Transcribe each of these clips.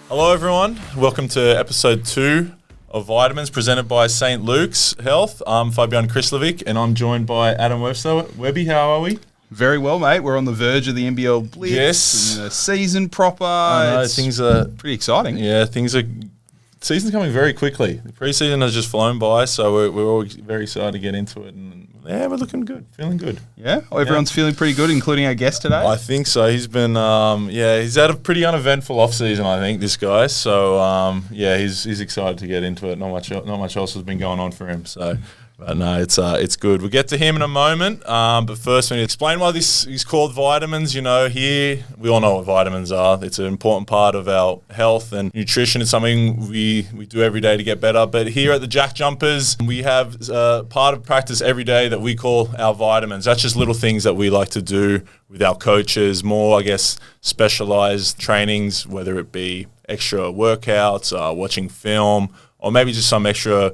Hello, everyone. Welcome to episode 2 of Vitamins, presented by St. Luke's Health. I'm Fabian Krislovic, and I'm joined by Adam Webster. Webby, how are we? Very well, mate. We're on the verge of the NBL Blitz. Yes. And the season proper. I know, things are pretty exciting. Yeah, season's coming very quickly. The preseason has just flown by, so we're all very excited to get into it. And yeah, we're looking good, feeling good. Yeah? Oh, everyone's feeling pretty good, including our guest today? I think so. He's been, he's had a pretty uneventful off-season, I think, this guy. So, he's excited to get into it. Not much else has been going on for him, so... But no, it's good. We'll get to him in a moment. But first, we need to explain why this is called Vitamins. You know, here, we all know what vitamins are. It's an important part of our health and nutrition. It's something we do every day to get better. But here at the Jack Jumpers, we have part of practice every day that we call our vitamins. That's just little things that we like to do with our coaches, more, I guess, specialized trainings, whether it be extra workouts, watching film, or maybe just some extra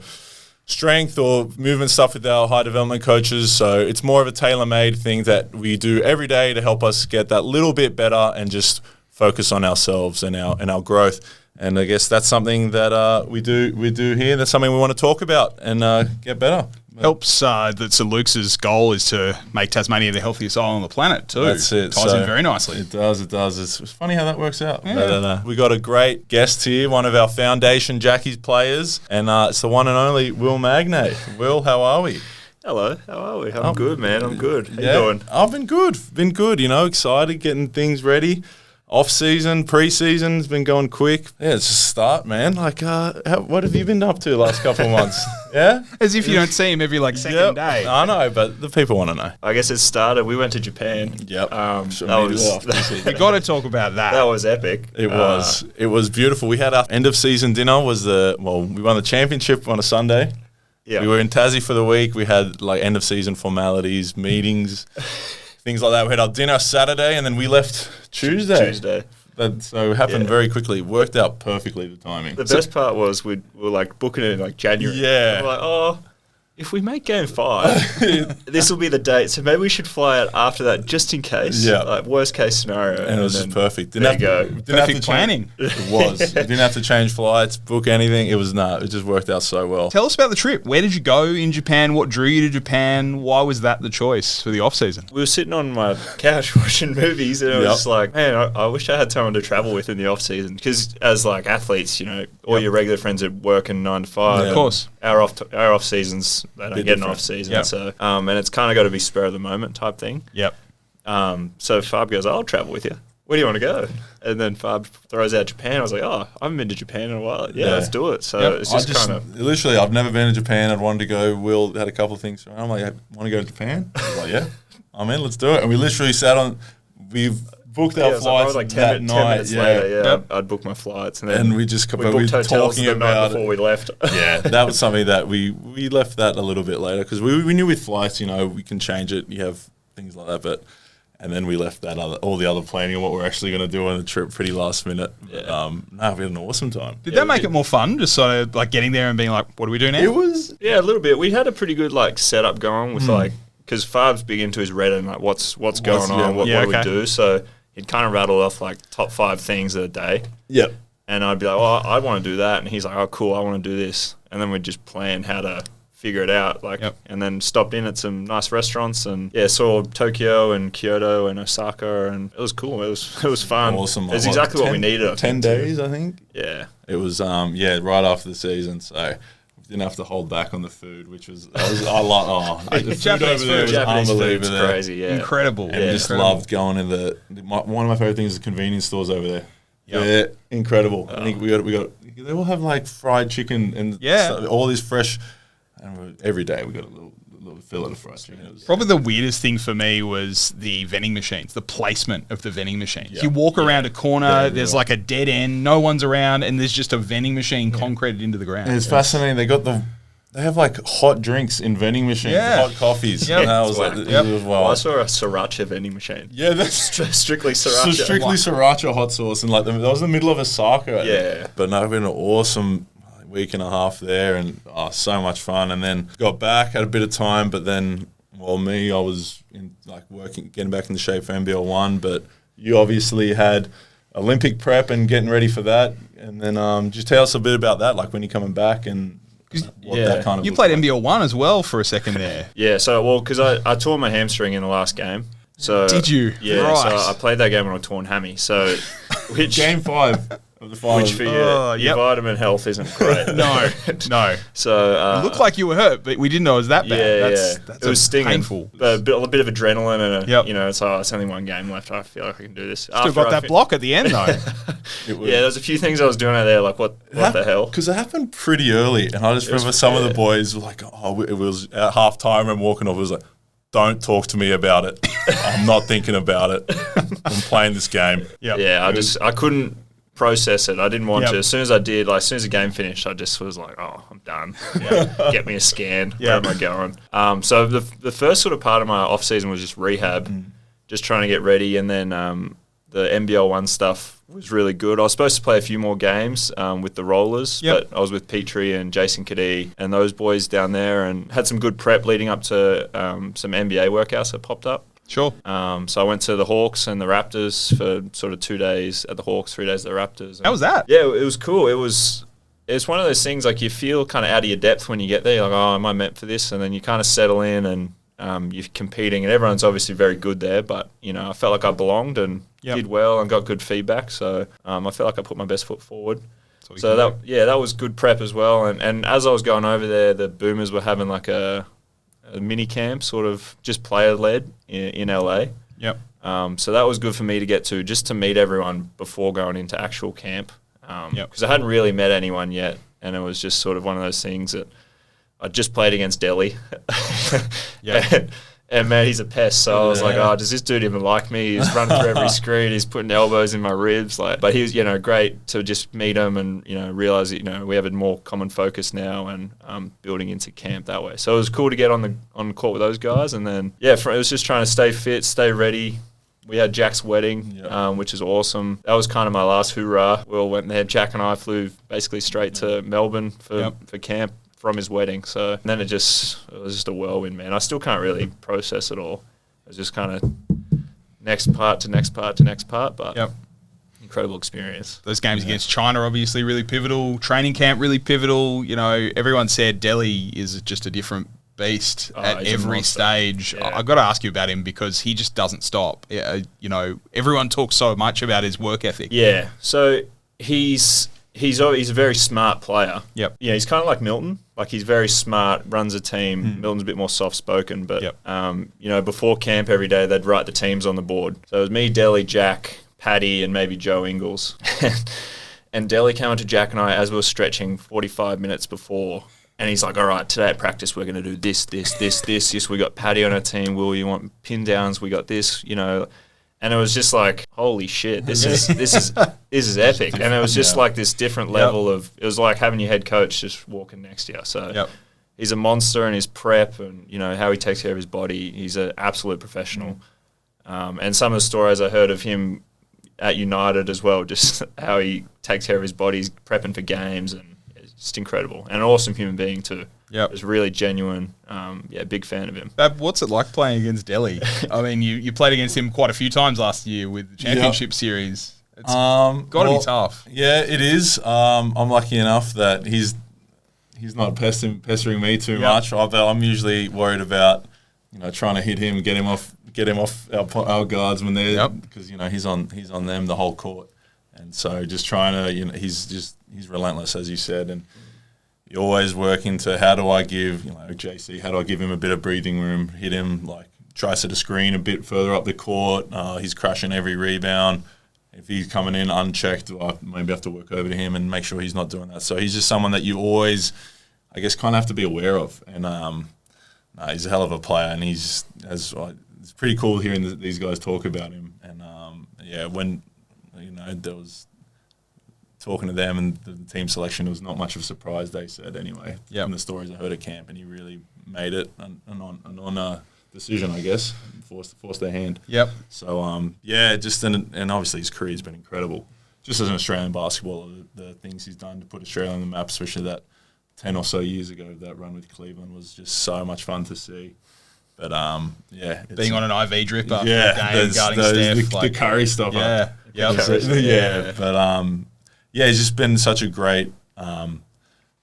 strength or movement stuff with our high development coaches. So it's more of a tailor-made thing that we do every day to help us get that little bit better and just focus on ourselves and our growth. And I guess that's something that we do here. That's something we want to talk about and get better. Helps that St. Luke's goal is to make Tasmania the healthiest island on the planet too. That's it. Ties in very nicely. It does. It's funny how that works out. Yeah. But, we got a great guest here, one of our foundation Jackies players, and it's the one and only Will Magnay. Will, how are we? Hello, how are we? I'm good, man. I'm good. How you doing? I've been good. You know, excited, getting things ready. Off-season, pre-season's been going quick. Yeah, it's just a start, man. Like, what have you been up to the last couple of months? Yeah? As if you don't see him every, second day. I know, but the people want to know. I guess it started, we went to Japan. Yep. We got to talk about that. That was epic. It was beautiful. We had our end-of-season dinner. We won the championship on a Sunday. Yeah. We were in Tassie for the week. We had, end-of-season formalities, meetings, things like that. We had our dinner Saturday, and then we left Tuesday. So it happened very quickly. It worked out perfectly, the timing. The best part was we were booking it in January. Yeah. We were if we make game 5, this will be the date. So maybe we should fly out after that just in case. Yeah. Worst case scenario. And it was just perfect. Perfect planning. It was. Didn't have to change flights, book anything. It just worked out so well. Tell us about the trip. Where did you go in Japan? What drew you to Japan? Why was that the choice for the off-season? We were sitting on my couch watching movies, and I was just like, man, I wish I had someone to travel with in the off-season. Because as athletes, all your regular friends are working 9 to 5. Yeah. Of course. Our off-seasons, they don't get an off-season. Yep. So, and it's kind of got to be spur of the moment type thing. Yep. So Fab goes, I'll travel with you. Where do you want to go? And then Fab throws out Japan. I was like, I haven't been to Japan in a while. Yeah, let's do it. So it's just kind of... Literally, I've never been to Japan. I'd wanted to go. Will had a couple of things. I'm like, want to go to Japan? I was like, yeah, I'm in. Let's do it. And we literally we've booked our flights that night. 10 minutes later, I'd booked my flights. And then we just we booked hotels the night before we left. Yeah, that was something that we left that a little bit later because we knew with flights, we can change it. You have things like that, and then we left all the other planning on what we're actually going to do on the trip pretty last minute. Yeah. We had an awesome time. Did that make it more fun, just sort of getting there and being like, what do we do now? It was... Yeah, a little bit. We had a pretty good setup going with because Fab's big into his Reddit and what's going on, what do we do. So he'd kind of rattle off top 5 things of the day. Yep. And I'd be like, I want to do that. And he's like, oh, cool, I want to do this. And then we'd just plan how to figure it out, and then stopped in at some nice restaurants and saw Tokyo and Kyoto and Osaka, and it was cool. It was fun. Awesome. It was exactly what we needed. 10 days, I think. Yeah. It was right after the season, so we didn't have to hold back on the food, which was the food over there was unbelievable. Crazy, yeah, incredible. And just loved going in one of my favorite things is the convenience stores over there. Yep. Yeah, incredible. I think we got they all have fried chicken and stuff, all this fresh. And every day we got a little fillet of fried chicken. Probably the weirdest thing for me was the vending machines, the placement of the vending machines. Yep. You walk around a corner, there's a dead end, no one's around, and there's just a vending machine concreted into the ground. And it's fascinating. They have hot drinks in vending machines, hot coffees. Yep. And I was it was wild. I saw a sriracha vending machine. Yeah, that's strictly sriracha. Strictly sriracha hot sauce, and that was in the middle of Osaka. Yeah, but no, it's been an awesome week and a half there, and so much fun. And then got back, had a bit of time, but then I was in, working, getting back into shape for NBL 1, but you obviously had Olympic prep and getting ready for that. And then just tell us a bit about that, like when you're coming back and what that kind of. You played NBL 1 as well for a second there. Yeah, so because I tore my hamstring in the last game. So did you? Yeah, right. so I played that game on a torn hammy. So Game 5 of the finals. Which for your vitamin health isn't great. No. So it looked like you were hurt, but we didn't know it was that bad. That's it was stinging. Painful. But a bit of adrenaline and it's only one game left. I feel like I can do this. Still got that block at the end though. There's a few things I was doing out there, like what the hell? Because it happened pretty early, and I just remember some of the boys were like, it was at half time and walking off. It was like, don't talk to me about it. I'm not thinking about it. I'm playing this game. Yeah, I couldn't process it. I didn't want to. As soon as I did, like as soon as the game finished, I just was like, I'm done. Get me a scan. Where am I going? So the first sort of part of my off season was just rehab, just trying to get ready, and then the NBL 1 stuff was really good. I was supposed to play a few more games with the Rollers, but I was with Petrie and Jason Kadee and those boys down there, and had some good prep leading up to some NBA workouts that popped up. Sure. So I went to the Hawks and the Raptors for sort of 2 days at the Hawks, 3 days at the Raptors. How was that? Yeah, it was cool. It's one of those things like you feel kind of out of your depth when you get there. You're like, am I meant for this? And then you kind of settle in and you're competing, and everyone's obviously very good there. But I felt like I belonged and did well and got good feedback. So I felt like I put my best foot forward. So that was good prep as well. And as I was going over there, the Boomers were having like a mini camp, sort of just player led in LA. Yep. So that was good for me to get to, just to meet everyone before going into actual camp. Because I hadn't really met anyone yet, and it was just sort of one of those things that I just played against Delhi. And man, he's a pest. So I was like, does this dude even like me? He's running through every screen. He's putting elbows in my ribs. But he was, great to just meet him and, realize that, we have a more common focus now and building into camp that way. So it was cool to get on the court with those guys. And then, it was just trying to stay fit, stay ready. We had Jack's wedding, which is awesome. That was kind of my last hoorah. We all went there. Jack and I flew basically straight to Melbourne for camp from his wedding. So and then it was just a whirlwind, man. I still can't really process it all. It was just kind of next part to next part to next part, but incredible experience. Those games against China obviously really pivotal. Training camp really pivotal. Everyone said Delhi is just a different beast at every stage. I've got to ask you about him because he just doesn't stop. Everyone talks so much about his work ethic. Yeah, so he's a very smart player. Yep. Yeah, he's kind of like Milton. Like he's very smart, runs a team. Milton's a bit more soft-spoken, but before camp every day they'd write the teams on the board. So it was me, Delhi, Jack, Paddy, and maybe Joe Ingles. And Delhi came on to Jack and I as we were stretching 45 minutes before. And he's like, all right, today at practice we're going to do this. Yes, we got Paddy on our team. Will, you want pin downs? We got this, And it was just like, holy shit, this is epic. And it was just like this different level of, it was like having your head coach just walking next to you. So he's a monster in his prep and, how he takes care of his body. He's an absolute professional. And some of the stories I heard of him at United as well, just how he takes care of his body, he's prepping for games, and it's just incredible. And an awesome human being too. Yeah, was really genuine. Big fan of him. What's it like playing against Delhi? I mean, you played against him quite a few times last year with the championship series. It's got to be tough. Yeah, it is. I'm lucky enough that he's not pestering me too much. I'm usually worried about trying to hit him, get him off our guards when they're because he's on them the whole court, and so just trying to he's relentless, as you said, and you're always working to how do I give JC, how do I give him a bit of breathing room, hit him, try to set a screen a bit further up the court. He's crushing every rebound. If he's coming in unchecked, I maybe have to work over to him and make sure he's not doing that. So he's just someone that you always, I guess, kind of have to be aware of. And he's a hell of a player, and it's pretty cool hearing these guys talk about him. And when there was talking to them and the team selection, it was not much of a surprise, they said anyway. From the stories I heard at camp, and he really made it an on decision, I guess, forced their hand. Yep. So and obviously his career's been incredible. Just as an Australian basketballer, the things he's done to put Australia on the map, especially that 10 or so years ago, that run with Cleveland was just so much fun to see. But being on an IV drip after the game, guarding Steph, the Curry stuff. Yeah. Yeah. But he's just been such a great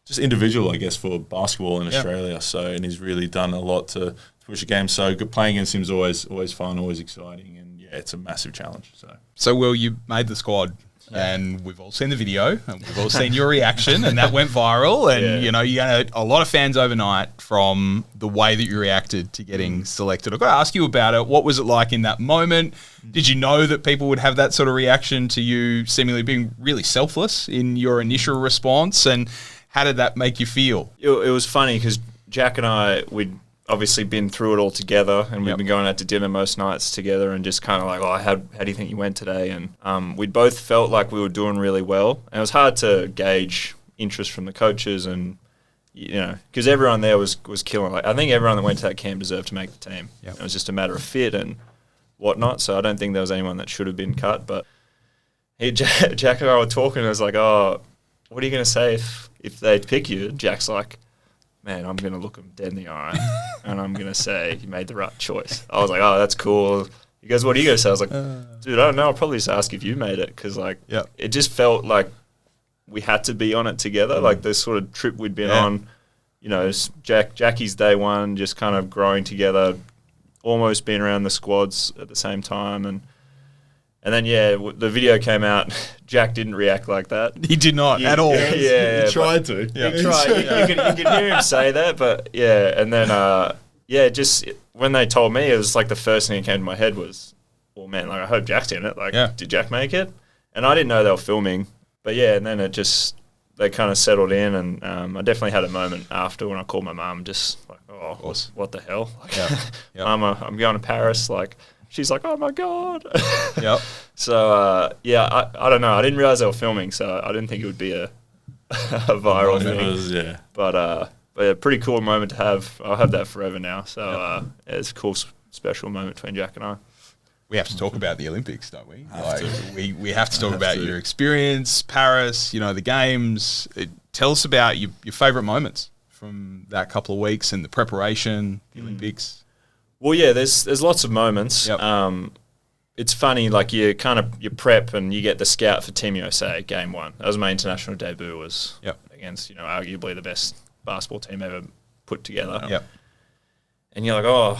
just individual, I guess, for basketball in Australia. So, and he's really done a lot to push the game. So playing against him is always fun, always exciting, and it's a massive challenge. So Will, you made the squad. And we've all seen the video, and we've all seen your reaction, and that went viral. And you had a lot of fans overnight from the way that you reacted to getting selected. I've got to ask you about it. What was it like in that moment? Did you know that people would have that sort of reaction to you, seemingly being really selfless in your initial response? And how did that make you feel? It was funny because Jack and I, we'd obviously been through it all together, and we've been going out to dinner most nights together, and just kind of like, how do you think you went today? And we both felt like we were doing really well, and it was hard to gauge interest from the coaches, and because everyone there was killing. Like, I think everyone that went to that camp deserved to make the team. It was just a matter of fit and whatnot. So I don't think there was anyone that should have been cut. But Jack and I were talking, and I was like, what are you going to say if they pick you? And Jack's like, man, I'm going to look him dead in the eye and I'm going to say you made the right choice. I was like, that's cool. He goes, what are you going to say? I was like, dude, I don't know. I'll probably just ask if you made it, because it just felt like we had to be on it together. Like this sort of trip we'd been on, Jackie's day one, just kind of growing together, almost being around the squads at the same time. And then, the video came out. Jack didn't react like that. He did not at all. He tried to. He tried. You could hear him say that, but And then, just when they told me, it was like the first thing that came to my head was, well, man, like I hope Jack's in it. Like, did Jack make it? And I didn't know they were filming. But and then they kind of settled in, and I definitely had a moment after when I called my mum, just like, what the hell? Like, Mum, I'm going to Paris. Like, she's like, oh my God. So, I don't know. I didn't realize they were filming, so I didn't think it would be a viral thing. But a pretty cool moment to have. I'll have that forever now. So it's a cool, special moment between Jack and I. We have to talk about the Olympics, don't we? We have to talk about your experience, Paris, the games. Tell us about your favourite moments from that couple of weeks and the preparation, the Olympics. Well, there's lots of moments. It's funny, like you prep and you get the scout for Team USA game one. That was my international debut, was against arguably the best basketball team ever put together. And you're like,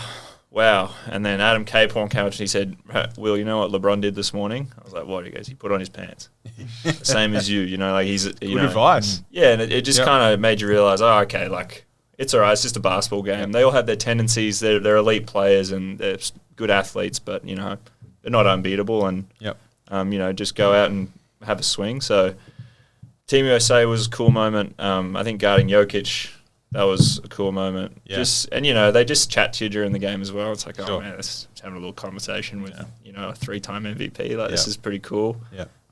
wow. And then Adam Caporn came up and he said, Will, you know what LeBron did this morning? I was like, what? He goes, he put on his pants. Same as you, like he's, Good advice. Yeah, and it just kind of made you realise, okay, like it's all right, it's just a basketball game. They all have their tendencies. They're elite players and they're good athletes, but, they're not unbeatable, and, just go out and have a swing. So Team USA was a cool moment. I think guarding Jokic, that was a cool moment. They just chat to you during the game as well. It's like, oh man, this is having a little conversation with, a 3-time MVP. Like, this is pretty cool.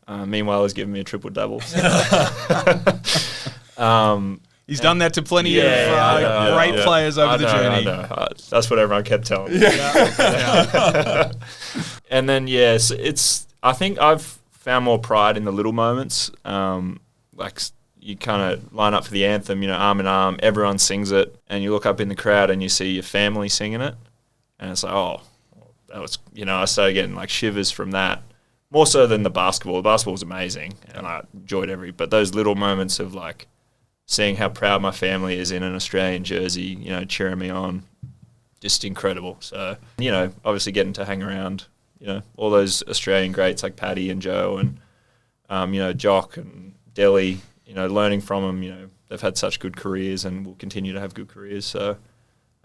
Meanwhile, he's giving me a triple-double. He's done that to plenty of great players over the journey. I know. That's what everyone kept telling me. And then, I think I've found more pride in the little moments. Like, you kind of line up for the anthem, arm in arm, everyone sings it, and you look up in the crowd and you see your family singing it, and it's like, that was, I started getting like shivers from that, more so than the basketball. The basketball was amazing, and I enjoyed but those little moments of like seeing how proud my family is in an Australian jersey, cheering me on, just incredible. So, obviously getting to hang around, all those Australian greats like Paddy and Joe and, Jock and Delhi, learning from them, they've had such good careers and will continue to have good careers. So,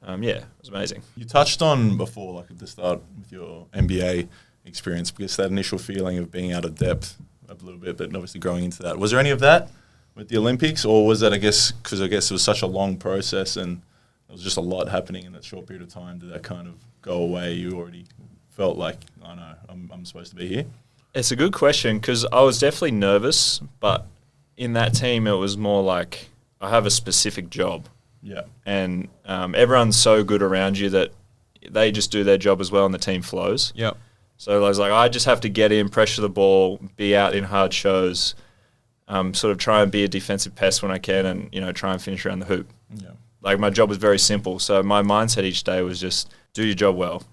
it was amazing. You touched on before, like at the start with your NBA experience, because that initial feeling of being out of depth a little bit, but obviously growing into that. Was there any of that with the Olympics, or was that, because I guess it was such a long process and there was just a lot happening in that short period of time, did that kind of go away? You already felt like, I know, I'm supposed to be here? It's a good question, because I was definitely nervous, but in that team, it was more like I have a specific job. And everyone's so good around you that they just do their job as well and the team flows. So I was like, I just have to get in, pressure the ball, be out in hard shows, sort of try and be a defensive pest when I can, and, try and finish around the hoop. Like, my job was very simple. So my mindset each day was just do your job well,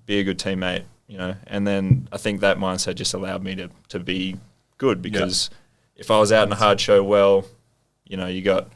be a good teammate, you know. And then I think that mindset just allowed me to be good because if I was out in a hard show, well, you know, you got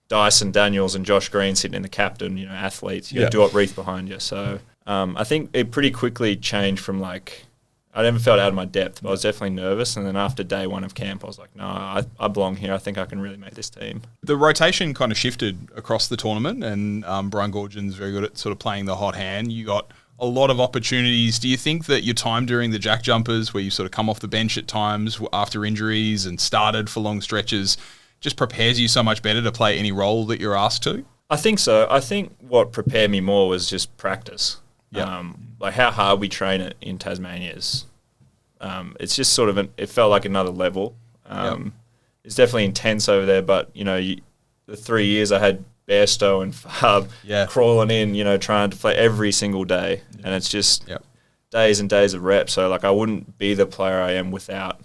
Dyson Daniels and Josh Green sitting in the captain, you know, athletes. You got Duop Reith behind you. So I think it pretty quickly changed from like, I never felt out of my depth, but I was definitely nervous. And then after day one of camp, I was like, no, I belong here. I think I can really make this team. The rotation kind of shifted across the tournament, and Brian Goorjian's very good at sort of playing the hot hand. You got a lot of opportunities. Do you think that your time during the Jack Jumpers, where you sort of come off the bench at times after injuries and started for long stretches, just prepares you so much better to play any role that you're asked to? I think so. I think what prepared me more was just practice. Like how hard we train it in Tasmania is, it's just sort of it felt like another level. It's definitely intense over there, but you know, the 3 years I had Bairstow and Farb crawling in, you know, trying to play every single day, and it's just days and days of reps. So like I wouldn't be the player I am without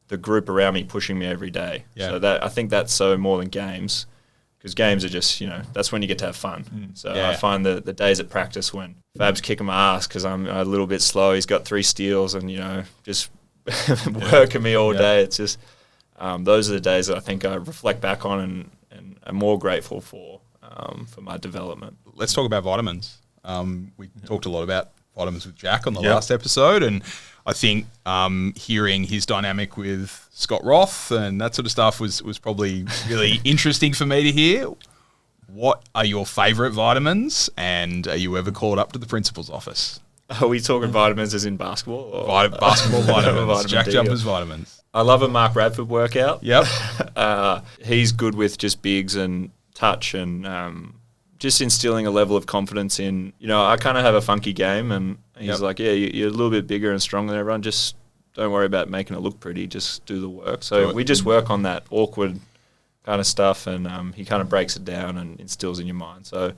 the group around me pushing me every day. So that I think that's so more than games. Because games are just, you know, that's when you get to have fun. So I find the days at practice when Fab's kicking my ass because I'm a little bit slow, he's got 3 steals and, you know, just working me all day. It's just, those are the days that I think I reflect back on and I'm more grateful for my development. Let's talk about vitamins. We talked a lot about vitamins with Jack on the last episode, and I think hearing his dynamic with Scott Roth and that sort of stuff was probably really interesting for me to hear. What are your favourite vitamins, and are you ever called up to the principal's office? Are we talking vitamins as in basketball? Or basketball vitamins, vitamin Jack D Jumpers vitamins. I love a Mark Radford workout. Yep. He's good with just bigs and touch and just instilling a level of confidence in, you know, I kind of have a funky game and he's like, yeah, you're a little bit bigger and stronger than everyone. Just don't worry about making it look pretty. Just do the work. So we just work on that awkward kind of stuff, and he kind of breaks it down and instills in your mind. So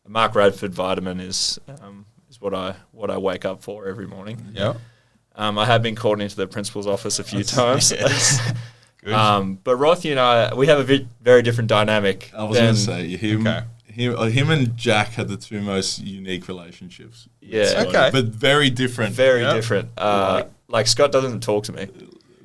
a Mark Radford vitamin is what I wake up for every morning. Yeah. I have been called into the principal's office a few times. But Rothy and I, we have a very different dynamic. I was going to say, him and Jack had the two most unique relationships. Yeah. Okay. But very different. Very different. Like Scott doesn't talk to me.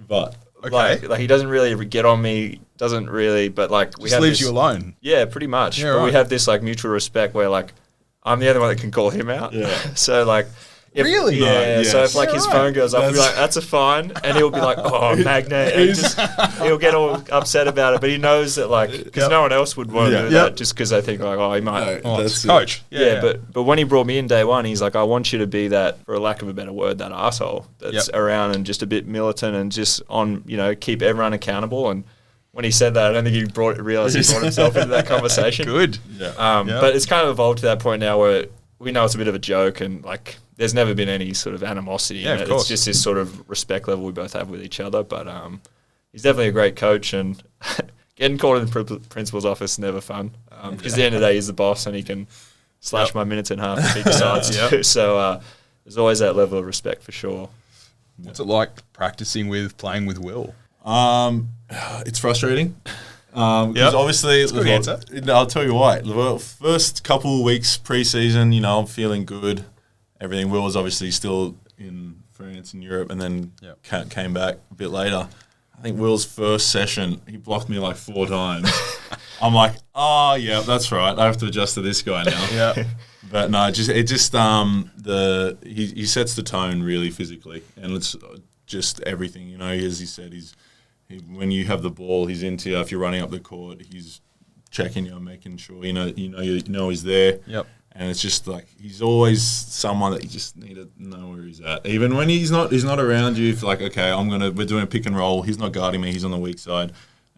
But like he doesn't really get on me, doesn't really, but like we just have leaves this, you alone. Yeah, pretty much. Yeah, but we have this like mutual respect where like I'm the only one that can call him out. Yeah. So like Really? Yeah. Yes. So if like his phone goes up, we'll be like, "That's a fine," and he'll be like, "Oh, Magnay," and he'll get all upset about it. But he knows that like because no one else would want to do that, just because they think like, "Oh, he might." Oh, that's coach. Yeah. But when he brought me in day one, he's like, "I want you to be that, for a lack of a better word, that asshole that's around and just a bit militant and just on, you know, keep everyone accountable." And when he said that, I don't think he realized he brought himself into that conversation. Good. But it's kind of evolved to that point now where we know it's a bit of a joke and like there's never been any sort of animosity in it. It's just this sort of respect level we both have with each other. But he's definitely a great coach, and getting called in the principal's office is never fun because at the end of the day he's the boss and he can slash my minutes in half if he decides to. So there's always that level of respect for sure. What's it like playing with Will? It's frustrating. Obviously, that's a good answer. I'll tell you why. The first couple of weeks pre-season, you know, I'm feeling good. Everything. Will was obviously still in France and Europe, and then came back a bit later. I think Will's first session, he blocked me like 4 times. I'm like, oh yeah, that's right. I have to adjust to this guy now. But no, he sets the tone really physically, and it's just everything. You know, as he said, when you have the ball, he's into you. If you're running up the court, he's checking you, making sure you know he's there. Yep. And it's just like he's always someone that you just need to know where he's at. Even when he's not around you, if like, okay, we're doing a pick and roll, he's not guarding me, he's on the weak side,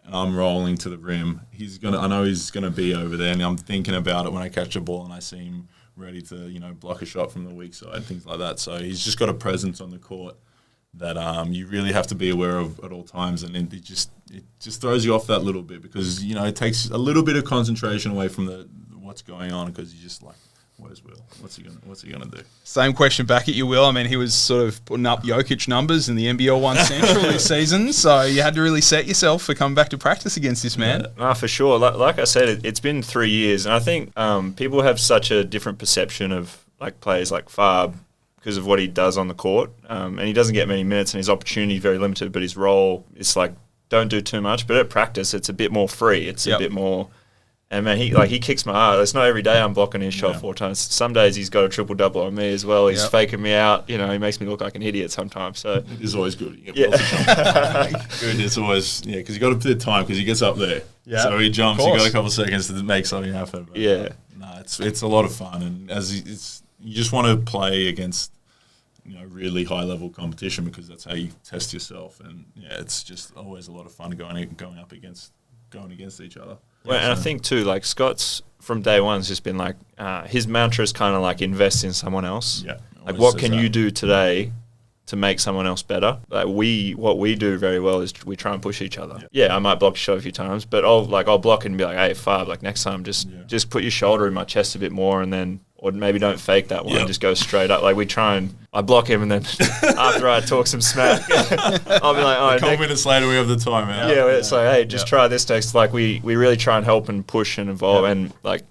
and I'm rolling to the rim. I know he's gonna be over there, and I'm thinking about it when I catch a ball and I see him ready to, you know, block a shot from the weak side, things like that. So he's just got a presence on the court that you really have to be aware of at all times, and it just throws you off that little bit because, you know, it takes a little bit of concentration away from what's going on because you're just like, where's Will? What's he gonna do? Same question back at you, Will. I mean, he was sort of putting up Jokic numbers in the NBL 1 Central this season, so you had to really set yourself for coming back to practice against this man. No, for sure. Like I said, it's been 3 years, and I think people have such a different perception of like players like Farb because of what he does on the court. And he doesn't get many minutes, and his opportunity is very limited, but his role is like, don't do too much. But at practice, it's a bit more free. It's a bit more... And man, he kicks my heart. It's not every day I'm blocking his shot 4 times. Some days he's got a triple-double on me as well. He's faking me out. You know, he makes me look like an idiot sometimes. So it is always good. You get good. It's always because you got a bit of time because he gets up there. Yeah. So he jumps. You got a couple of seconds to make something happen. But no, it's a lot of fun, and you just want to play against really high level competition because that's how you test yourself, and it's just always a lot of fun going against each other. Well, and I think too, like Scott's from day one has just been like his mantra is kind of like invest in someone else. Yeah. Like what can you do today to make someone else better? Like what we do very well is we try and push each other. Yeah, I might block your shot a few times, but I'll block it and be like, hey, Fab, like next time just put your shoulder in my chest a bit more, and then or maybe don't fake that one, just go straight up. Like I block him, and then after I talk some smack, I'll be like, oh, a couple minutes later we have the timeout. Yeah, it's like, hey, just try this next. Like we really try and help and push and involve, and like,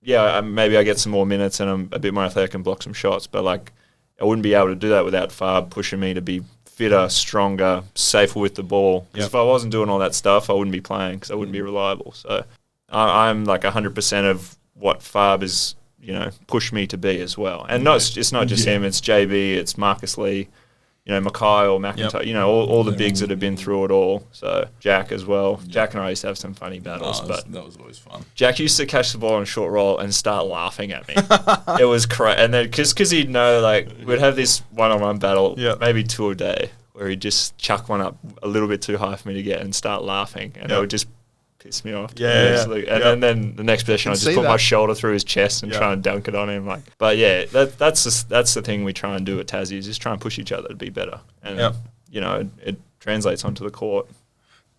maybe I get some more minutes and I'm a bit more athletic and block some shots, but like I wouldn't be able to do that without Farb pushing me to be fitter, stronger, safer with the ball. Because if I wasn't doing all that stuff, I wouldn't be playing because I wouldn't be reliable. So I'm like 100% of what Farb is, push me to be as well. And it's not just him, it's JB, it's Marcus Lee, Mackay or McIntyre, all the bigs that have been through it all. So Jack as well. Jack and I used to have some funny battles. That was always fun. Jack used to catch the ball on short roll and start laughing at me. It was crazy. And then because he'd know, like, we'd have this one-on-one battle, maybe 2 a day, where he'd just chuck one up a little bit too high for me to get and start laughing. And it would just piss me off. And then the next possession, I just put my shoulder through his chest and try and dunk it on him. Like, but that's the thing we try and do at Tassie is just try and push each other to be better. And it translates onto the court.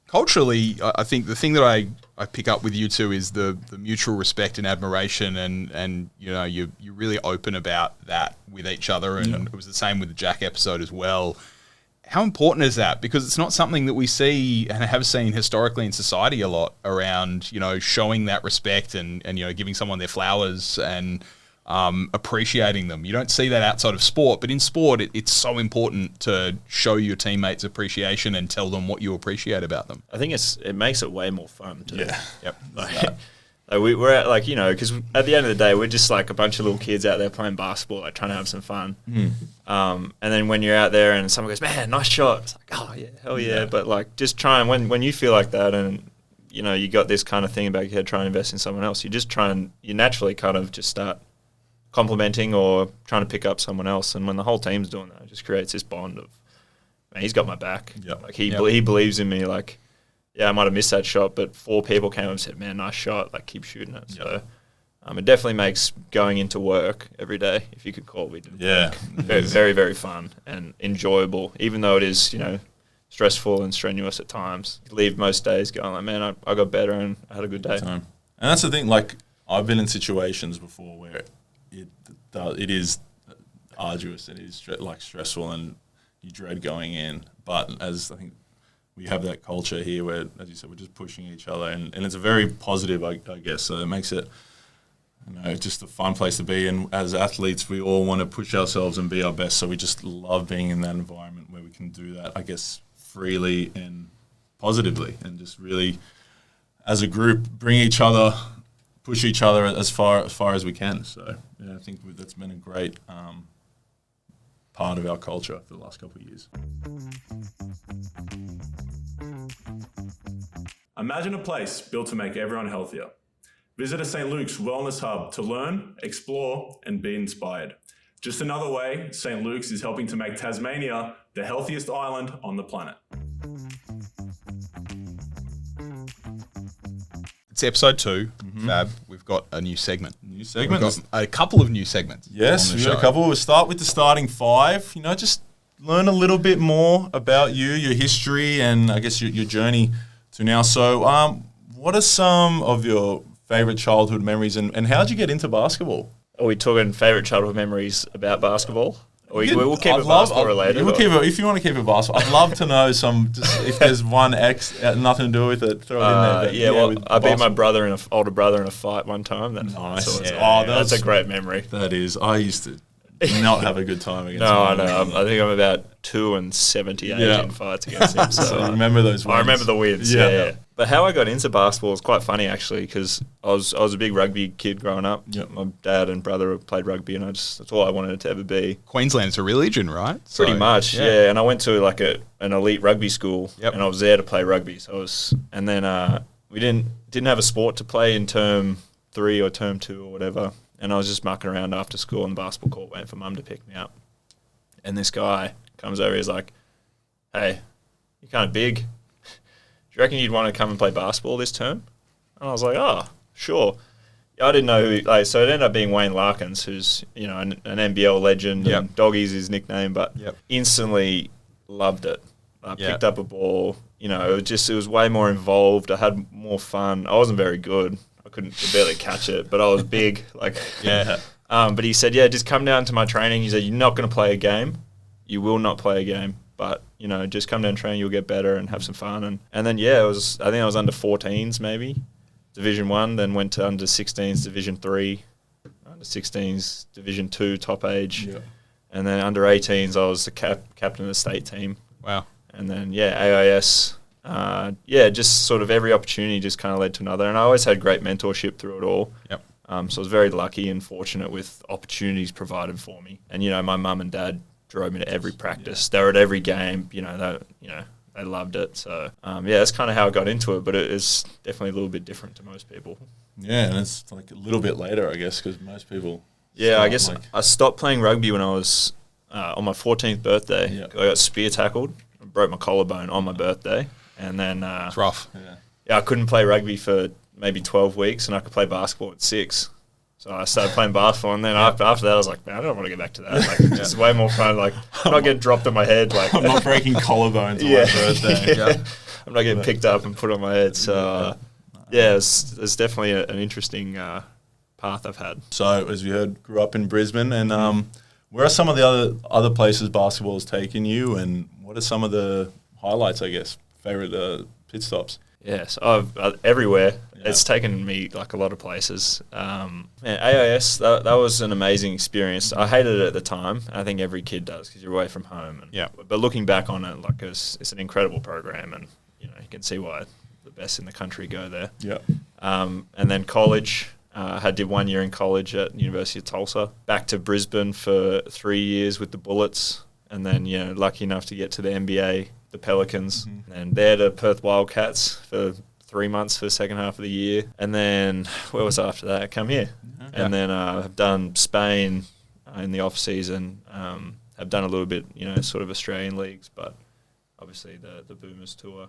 Culturally, I think the thing that I pick up with you two is the mutual respect and admiration, and you're really open about that with each other, and it was the same with the Jack episode as well. How important is that? Because it's not something that we see and have seen historically in society a lot around, showing that respect and giving someone their flowers and appreciating them. You don't see that outside of sport, but in sport, it's so important to show your teammates appreciation and tell them what you appreciate about them. I think it makes it way more fun too. Yeah. Yep. We're at because at the end of the day, we're just like a bunch of little kids out there playing basketball, like trying to have some fun. And then when you're out there and someone goes, man, nice shot. It's like, oh yeah, hell yeah. But like, just try and when you feel like that and, you got this kind of thing about your head, trying to invest in someone else, you naturally kind of just start complimenting or trying to pick up someone else. And when the whole team's doing that, it just creates this bond of, man, he's got my back. Yep. Like he believes in me. Like, yeah, I might have missed that shot, but 4 people came up and said, man, nice shot. Like, keep shooting it. Yep. So it definitely makes going into work every day, if you could call it. Very, very, very fun and enjoyable, even though it is, stressful and strenuous at times. You leave most days going like, man, I got better and I had a good day. And that's the thing, like, I've been in situations before where it is arduous, it is stressful and you dread going in. But as I think we have that culture here where, as you said, we're just pushing each other and it's a very positive, I guess. So it makes it, just a fun place to be. And as athletes, we all want to push ourselves and be our best. So we just love being in that environment where we can do that, I guess, freely and positively and just really, as a group, bring each other, push each other as far as we can. So I think that's been a great part of our culture for the last couple of years. Imagine a place built to make everyone healthier. Visit a St. Luke's Wellness Hub to learn, explore, and be inspired. Just another way St. Luke's is helping to make Tasmania the healthiest island on the planet. It's episode 2, Fab. We've got a new segment. We've got a couple of new segments. Yes, we've got a couple. We'll start with the starting 5. Just learn a little bit more about you, your history, and I guess your journey to now. So what are some of your favourite childhood memories and how did you get into basketball? Are we talking favourite childhood memories about basketball? We'll keep it basketball related. If you want to keep it basketball, I'd love to know if there's one X nothing to do with it. Throw it in there. I beat my older brother in a fight one time. Nice. That's a great memory. That is. I used to not have a good time against No, I him. know. I think I'm about 2-78 in fights against him. So I remember those wins. I remember the wins. Yeah. Yeah. But how I got into basketball is quite funny actually, because I was a big rugby kid growing up. Yep. My dad and brother played rugby, and that's all I wanted it to ever be. Queensland's a religion, right? Pretty So, much, yeah. And I went to like an elite rugby school, Yep. and I was there to play rugby. So and then we didn't have a sport to play in term 3 or term 2 or whatever. And I was just mucking around after school on the basketball court, waiting for mum to pick me up. And this guy comes over, he's like, "Hey, you're kind of big. Do you reckon you'd want to come and play basketball this term?" And I was like, "Oh, sure." I didn't know who, so it ended up being Wayne Larkins, who's, an NBL legend. Yep. And Doggy's his nickname, but Yep. instantly loved it. I Yeah. picked up a ball, it was way more involved. I had more fun. I wasn't very good. I couldn't barely catch it, but I was big. Yeah. But he said, "Yeah, just come down to my training." He said, "You're not going to play a game. You will not play a game. But, just come down and train. You'll get better and have some fun." And then, I think I was under 14s maybe, Division 1, then went to under 16s, Division 3, under 16s, Division 2, top age. Yeah. And then under 18s, I was the captain of the state team. Wow. And then, AIS. Just sort of every opportunity just kind of led to another. And I always had great mentorship through it all. Yep. So I was very lucky and fortunate with opportunities provided for me. And, my mum and dad drove me to every practice. They were at every game. They loved it. So, that's kind of how I got into it. But it is definitely a little bit different to most people. Yeah, and it's like a little bit later, I guess, because most people. Yeah, I guess I stopped playing rugby when I was on my 14th birthday. Yeah. I got spear tackled. I broke my collarbone on my birthday. And then It's rough. I couldn't play rugby for maybe 12 weeks, and I could play basketball at 6. So I started playing basketball, and then after that, I was like, man, I don't want to get back to that. It's way more fun. I'm not getting dropped on my head. I'm not breaking collarbones on my birthday. Yeah. I'm not getting picked up and put on my head. So, it's definitely an interesting path I've had. So, as we heard, grew up in Brisbane, and where are some of the other places basketball has taken you, and what are some of the highlights, I guess, favourite pit stops? Yes, I've everywhere. Yeah. It's taken me a lot of places. AIS, that was an amazing experience. I hated it at the time. I think every kid does because you're away from home. But looking back on it, it's an incredible program, and you can see why the best in the country go there. Yeah. And then college, I did 1 year in college at University of Tulsa. Back to Brisbane for 3 years with the Bullets, and then lucky enough to get to the NBA. The Pelicans, and there to Perth Wildcats for 3 months for the second half of the year. And then, where was I after that? I come here. And then I've done Spain in the off-season. I've done a little bit, sort of Australian leagues, but obviously the Boomers tour.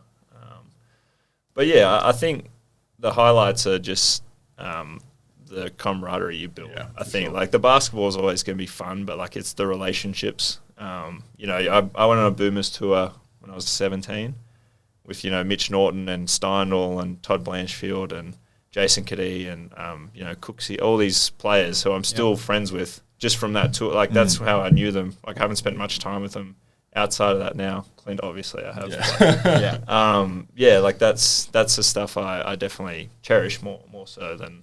But I think the highlights are just the camaraderie you build. Yeah, I think, the basketball is always going to be fun, but, it's the relationships. I went on a Boomers tour when I was 17 with, Mitch Norton and Steindl and Todd Blanchfield and Jason Kadee and, Cooksey, all these players who I'm still friends with just from that tour. That's how I knew them. I haven't spent much time with them outside of that now. Clint, obviously, I have. That's the stuff I definitely cherish more so than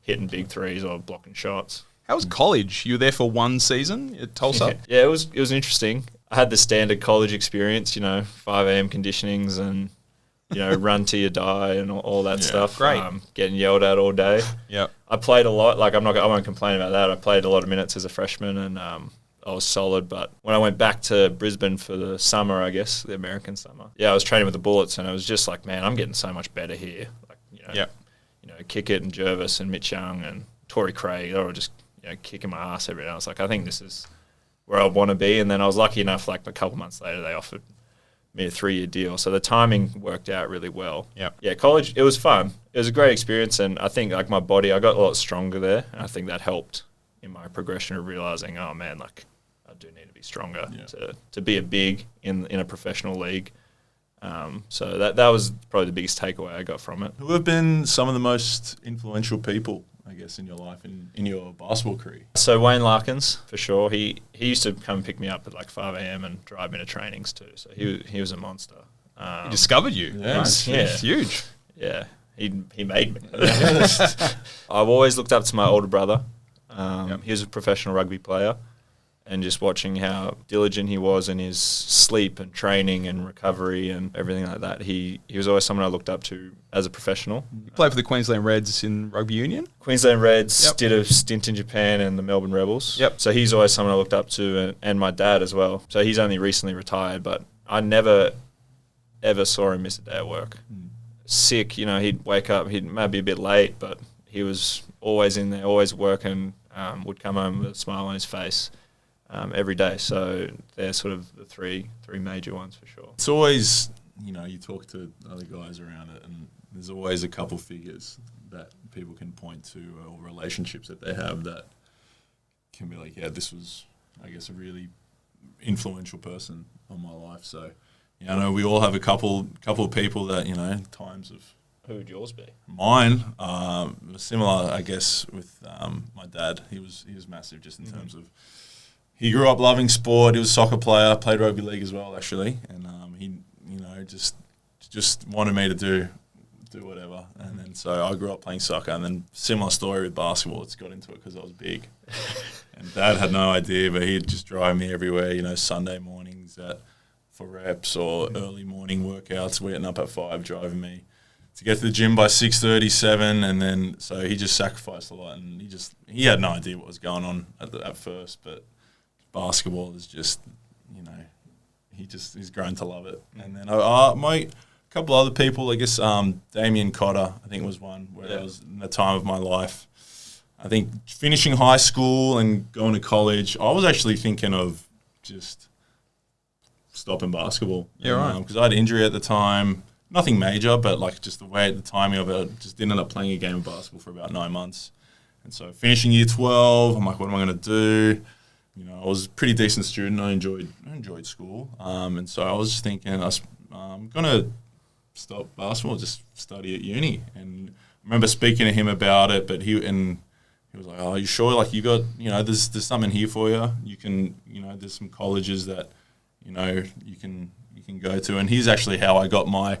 hitting big threes or blocking shots. How was college? You were there for 1 season at Tulsa? Yeah, it was interesting. I had the standard college experience, 5 a.m. conditionings and, run till you die and all that stuff. Great. Getting yelled at all day. Yeah. I played a lot. I won't complain about that. I played a lot of minutes as a freshman and I was solid. But when I went back to Brisbane for the summer, I guess, the American summer, I was training with the Bullets and I was just like, man, I'm getting so much better here. Kickett and Jervis and Mitch Young and Torrey Craig, they were just kicking my ass every day. I was like, I think this is where I want to be. And then I was lucky enough, a couple months later, they offered me a 3-year deal. So the timing worked out really well. Yeah, college, it was fun. It was a great experience. And I think my body, I got a lot stronger there. And I think that helped in my progression of realizing, oh man, I do need to be stronger to be a big in a professional league. So that was probably the biggest takeaway I got from it. Who have been some of the most influential people, I guess, in your life, in your basketball career? So Wayne Larkins, for sure. He used to come pick me up at 5 a.m. and drive me to trainings too. So he was a monster. He discovered you. Yeah. It's huge. Yeah, he made me. I've always looked up to my older brother. He was a professional rugby player. and just watching how diligent he was in his sleep and training and recovery and everything like that. He was always someone I looked up to as a professional. You played for the Queensland Reds in rugby union? Queensland Reds, did a stint in Japan and the Melbourne Rebels. Yep. So he's always someone I looked up to, and my dad as well. So he's only recently retired, but I never, ever saw him miss a day at work. Sick, he'd wake up, he'd maybe a bit late, but he was always in there, always working, would come home with a smile on his face. Every day. So they're sort of the three major ones for sure. It's always, you talk to other guys around it, and there's always a couple figures that people can point to, or relationships that they have that can be like, yeah, this was, I guess, a really influential person on my life. So, I know we all have a couple of people that, times of. Who would yours be? Mine, similar, I guess, with my dad. He was massive just in terms of. He grew up loving sport. He was a soccer player, played rugby league as well, actually, and he, just wanted me to do whatever. And then so I grew up playing soccer, and then similar story with basketball. Just got into it because I was big, and Dad had no idea, but he'd just drive me everywhere. Sunday mornings for reps or early morning workouts, getting up at 5, driving me to get to the gym by 6:37, and then so he just sacrificed a lot, and he had no idea what was going on at first, but. Basketball is just, he's grown to love it. And then my couple other people, I guess Damien Cotter, I think was one where I was in the time of my life. I think finishing high school and going to college, I was actually thinking of just stopping basketball. Yeah, right. Because I had injury at the time, nothing major, but like just the way, the timing of it, just didn't end up playing a game of basketball for about 9 months. And so finishing year 12, I'm like, what am I going to do? I was a pretty decent student. I enjoyed school, and so I was just thinking I'm gonna stop basketball, just study at uni. And I remember speaking to him about it, but he was like, "Oh, are you sure? Like you got, there's something here for you. You can, there's some colleges that, you can go to." And he's actually how I got my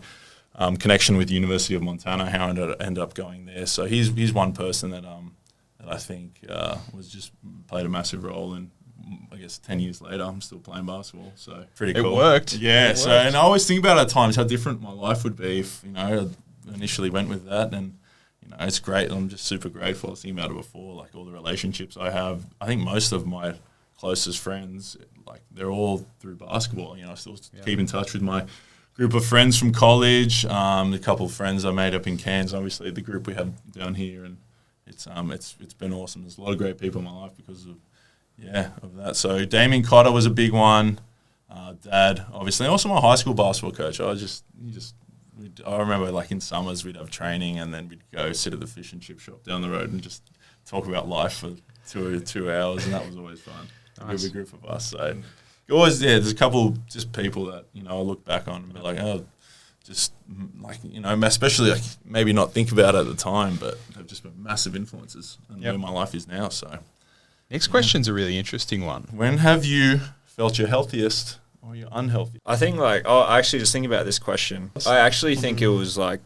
connection with University of Montana. How I ended up going there. So he's one person that I think was just played a massive role in. I guess 10 years later, I'm still playing basketball. So pretty cool. It worked. Yeah. And I always think about at times how different my life would be if I initially went with that. And it's great. I'm just super grateful. I was thinking about it before, like all the relationships I have. I think most of my closest friends, like they're all through basketball. I still keep in touch with my group of friends from college. The couple of friends I made up in Cairns, obviously the group we have down here, and it's been awesome. There's a lot of great people in my life because of that. So Damien Cotter was a big one. Dad, obviously, and also my high school basketball coach. I remember like in summers we'd have training, and then we'd go sit at the fish and chip shop down the road and just talk about life for 2 hours, and that was always fun. Nice. A big group of us. So always, there's a couple just people that I look back on and be like, oh, just like especially like maybe not think about it at the time, but they've just been massive influences on where my life is now. So. Next question's a really interesting one. When have you felt your healthiest or your unhealthy? I think I actually just thinking about this question. I actually think it was like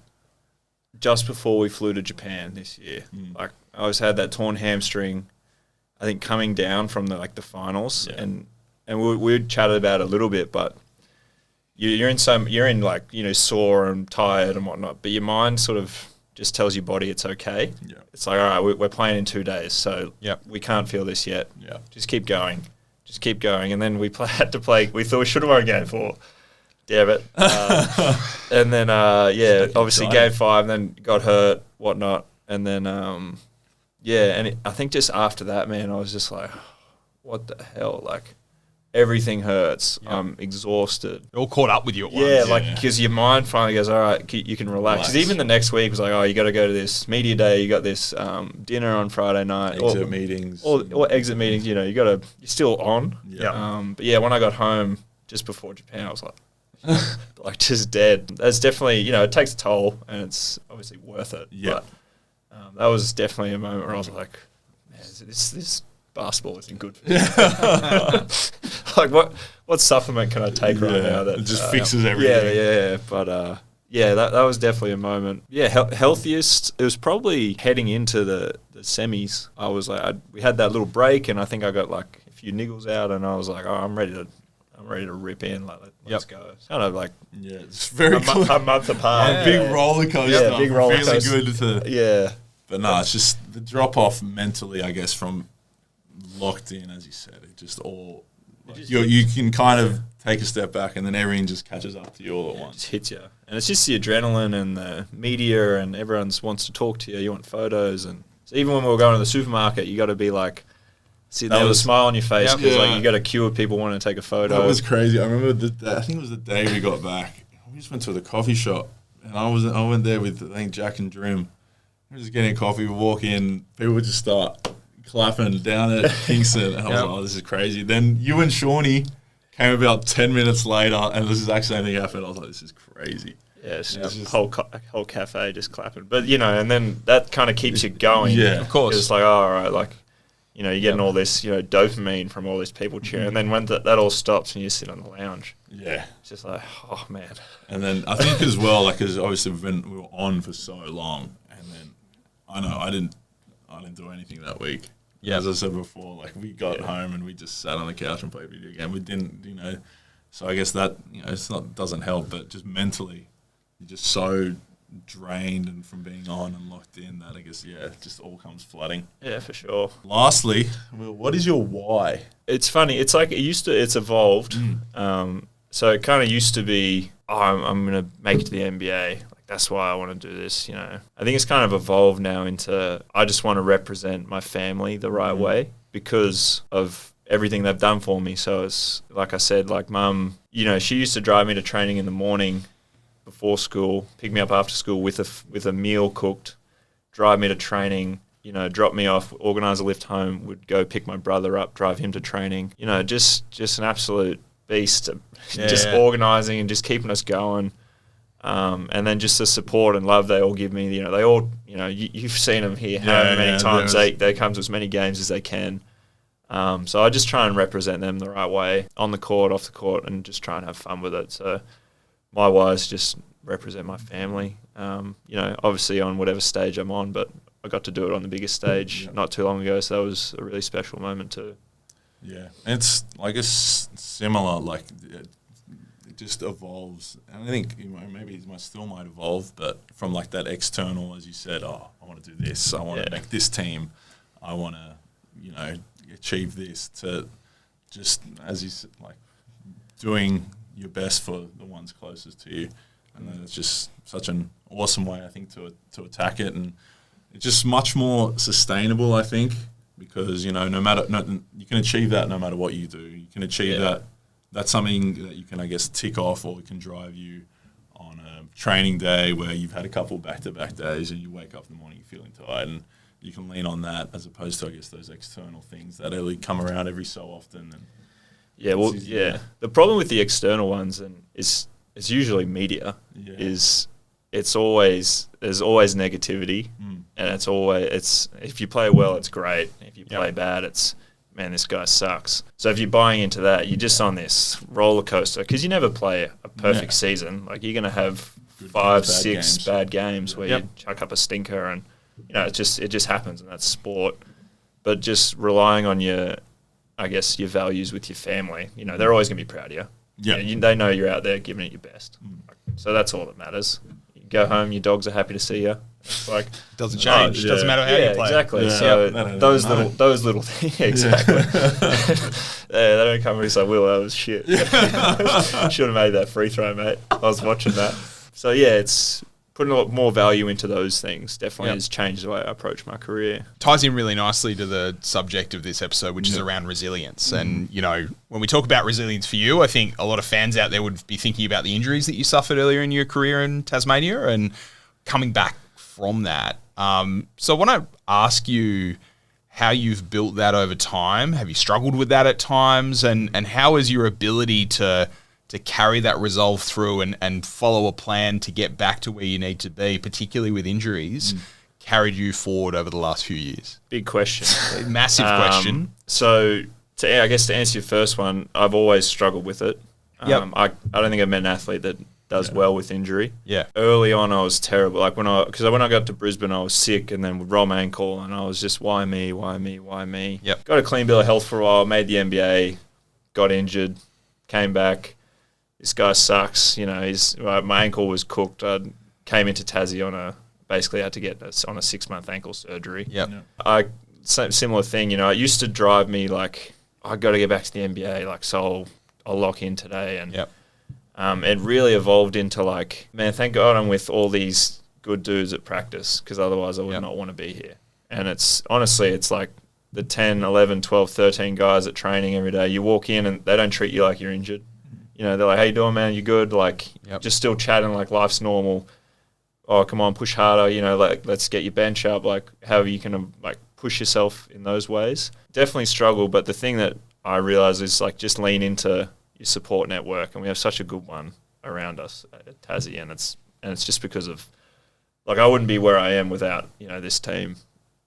just before we flew to Japan this year. Like I always had that torn hamstring. I think coming down from the finals, and we chatted about it a little bit, but you're in sore and tired and whatnot, but your mind sort of just tells your body it's okay. Yeah. It's like, all right, we're playing in 2 days, so we can't feel this yet. Yeah. Just keep going. And then we had to play. We thought we should have won game 4. Damn it. And then, obviously game 5, then got hurt, whatnot. And then, I think just after that, man, I was just like, what the hell? Like, everything hurts. Yep. I'm exhausted. It all caught up with you at once. Yeah, because your mind finally goes, all right, you can relax. Because even the next week was like, oh, you got to go to this media day. You got this dinner on Friday night. Exit meetings. Or exit meetings. You're still on. Yeah. But when I got home just before Japan, I was like, just dead. That's definitely, it takes a toll, and it's obviously worth it. Yeah. But that was definitely a moment where I was like, man, this basketball isn't good for me. Like what supplement can I take right now that it just fixes everything? Yeah. But that was definitely a moment. Yeah, healthiest. It was probably heading into the semis. I was like, we had that little break, and I think I got like few niggles out, and I was like, oh, I'm ready to rip in. Like, let's go. It's kind of like it's very a month apart. Big roller coaster. Yeah, big roller coaster. Really good to Yeah. But no, it's just the drop off mentally, I guess, from locked in, as you said. It just all you can kind of take a step back, and then everything just catches up to you all at once. It just hits you, and it's just the adrenaline and the media, and everyone wants to talk to you. You want photos, and so even when we were going to the supermarket, you got to be like sitting there with a smile on your face because like you got a queue of people wanting to take a photo. That was crazy. I remember I think it was the day we got back. We just went to the coffee shop, and I went there with I think Jack and Drim. We were just getting a coffee. We walk in, people would just start clapping down at Kingston, and I was like, "Oh, this is crazy." Then you and Shawnee came about 10 minutes later, and this is actually anything happened. I was like, "This is crazy." Yeah, it's just whole cafe just clapping. But and then that kind of keeps you going. Yeah, of course. It's like, oh, all right, like you're getting all this dopamine from all these people cheering, and then when that all stops and you sit on the lounge, it's just like, oh man. And then I think as well, like, because obviously we were on for so long, and then I didn't do anything that week. Yeah, as I said before, like we got home and we just sat on the couch and played video game. We didn't, So I guess that doesn't help, but just mentally, you're just so drained and from being on and locked in that I guess it just all comes flooding. Yeah, for sure. Lastly, what is your why? It's funny. It's like it's evolved. So it kind of used to be, I'm going to make it to the NBA. That's why I want to do this, I think it's kind of evolved now into I just want to represent my family the right way because of everything they've done for me. So it's like I said, like Mum, she used to drive me to training in the morning before school, pick me up after school with a meal cooked, drive me to training, drop me off, organise a lift home, would go pick my brother up, drive him to training. Just an absolute beast, just organising and just keeping us going. And then just the support and love they all give me. They all, you've seen them here how many times they come to as many games as they can. So I just try and represent them the right way on the court, off the court, and just try and have fun with it. So my why is just represent my family. Obviously on whatever stage I'm on, but I got to do it on the biggest stage not too long ago. So that was a really special moment too. Yeah, it's like it's similar. Like it just evolves, and I think maybe it still might evolve, but from like that external, as you said, I want to do this, I want to make this team, I want to, achieve this, to just as you said, like doing your best for the ones closest to you, and then it's just such an awesome way I think to attack it, and it's just much more sustainable I think because you can achieve that no matter what you do. You can achieve that. That's something that you can, I guess, tick off, or it can drive you on a training day where you've had a couple back-to-back days and you wake up in the morning feeling tired, and you can lean on that as opposed to, I guess, those external things that only come around every so often. And the problem with the external ones is it's usually media. There's always negativity, and it's if you play well, it's great. If you play bad, it's man, this guy sucks. So if you're buying into that, you're just on this roller coaster because you never play a perfect season. Like you're going to have 5, 6 bad games where you chuck up a stinker, and it just happens, and that's sport. But just relying on your values with your family, they're always going to be proud of you. Yeah, they know you're out there giving it your best. So that's all that matters. You go home, your dogs are happy to see you. It's like doesn't change. Doesn't matter how you play. Exactly. Yeah. So those little things. Exactly. They don't come and say, "Will, that was shit." Should have made that free throw, mate. I was watching that. So it's putting a lot more value into those things definitely has changed the way I approach my career. Ties in really nicely to the subject of this episode, which is around resilience. And, when we talk about resilience for you, I think a lot of fans out there would be thinking about the injuries that you suffered earlier in your career in Tasmania and coming back from that. So I want to ask you how you've built that over time. Have you struggled with that at times? And how is your ability to carry that resolve through and follow a plan to get back to where you need to be, particularly with injuries, carried you forward over the last few years? Big question. Massive question. So to answer your first one, I've always struggled with it. I don't think I've met an athlete that does well with injury. Yeah. Early on, I was terrible. Like when I got to Brisbane, I was sick and then would roll my ankle, and I was just, why me? Yep. Got a clean bill of health for a while, made the NBA, got injured, came back. This guy sucks. You know, my ankle was cooked. I came into Tassie basically had to get on a 6-month ankle surgery. Yep. Similar thing, you know, it used to drive me like, I got to get back to the NBA, like, so I'll lock in today. And it really evolved into like, man, thank God I'm with all these good dudes at practice, because otherwise I would not want to be here. And it's like the 10, 11, 12, 13 guys at training every day. You walk in and they don't treat you like you're injured. You know, they're like, how you doing, man? You good? Like, just still chatting like life's normal. Oh, come on, push harder. You know, like, let's get your bench up. Like, however you can like push yourself in those ways. Definitely struggle, but the thing that I realize is like, just lean into your support network, and we have such a good one around us at Tassie, and it's just because of, like, I wouldn't be where I am without, you know, this team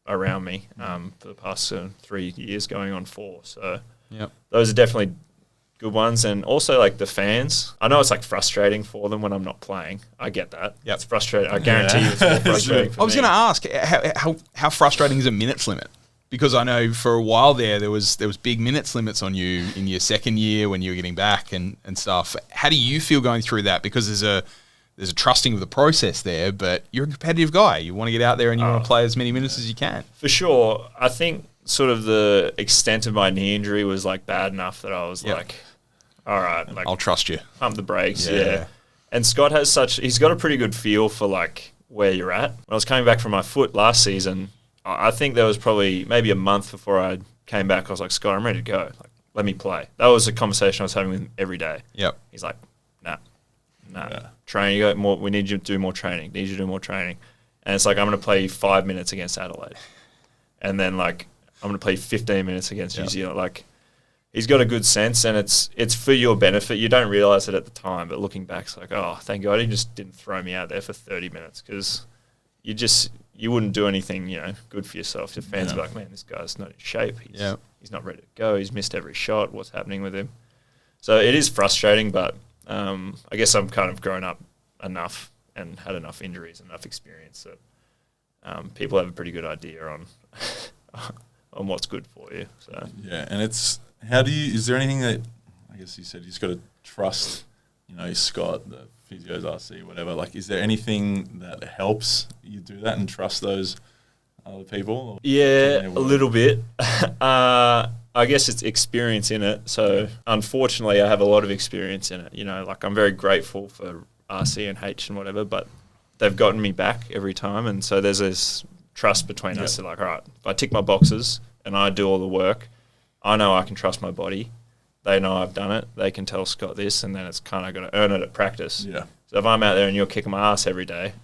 around me for the past 3 years, going on 4. So those are definitely good ones. And also like the fans, I know it's like frustrating for them when I'm not playing. I get that. It's frustrating. I guarantee you it's more frustrating for me. I was going to ask, how frustrating is a minutes limit? Because I know for a while there was big minutes limits on you in your second year when you were getting back and stuff. How do you feel going through that? Because there's a trusting of the process there, but you're a competitive guy. You want to get out there and you want to play as many minutes as you can. For sure. I think sort of the extent of my knee injury was like bad enough that I was like, all right, like, I'll trust you. Pump the brakes. Yeah. And Scott he's got a pretty good feel for like where you're at. When I was coming back from my foot last season, I think there was probably maybe a month before I came back, I was like, Scott, I'm ready to go. Like, let me play. That was a conversation I was having with him every day. Yep. He's like, nah. Training, you got more. We need you to do more training. Need you to do more training. And it's like, I'm going to play 5 minutes against Adelaide. And then like, I'm going to play 15 minutes against New Zealand. Like, he's got a good sense, and it's for your benefit. You don't realise it at the time, but looking back, it's like, oh, thank God he just didn't throw me out there for 30 minutes, because you wouldn't do anything, you know, good for yourself. Your fans would be like, man, this guy's not in shape. He's not ready to go. He's missed every shot. What's happening with him? So it is frustrating, but I guess I'm kind of grown up enough and had enough injuries, enough experience that people have a pretty good idea on on what's good for you. So and is there anything that, I guess you said you just got to trust, you know, Scott, the physios, RC, whatever. Like, is there anything that helps you do that and trust those other people? Yeah, a little bit. I guess it's experience in it. So unfortunately, I have a lot of experience in it. You know, like, I'm very grateful for RC and H and whatever, but they've gotten me back every time. And so there's this trust between us. So like, all right, if I tick my boxes and I do all the work, I know I can trust my body. They know I've done it. They can tell Scott this, and then it's kind of got to earn it at practice. Yeah. So if I'm out there and you're kicking my ass every day,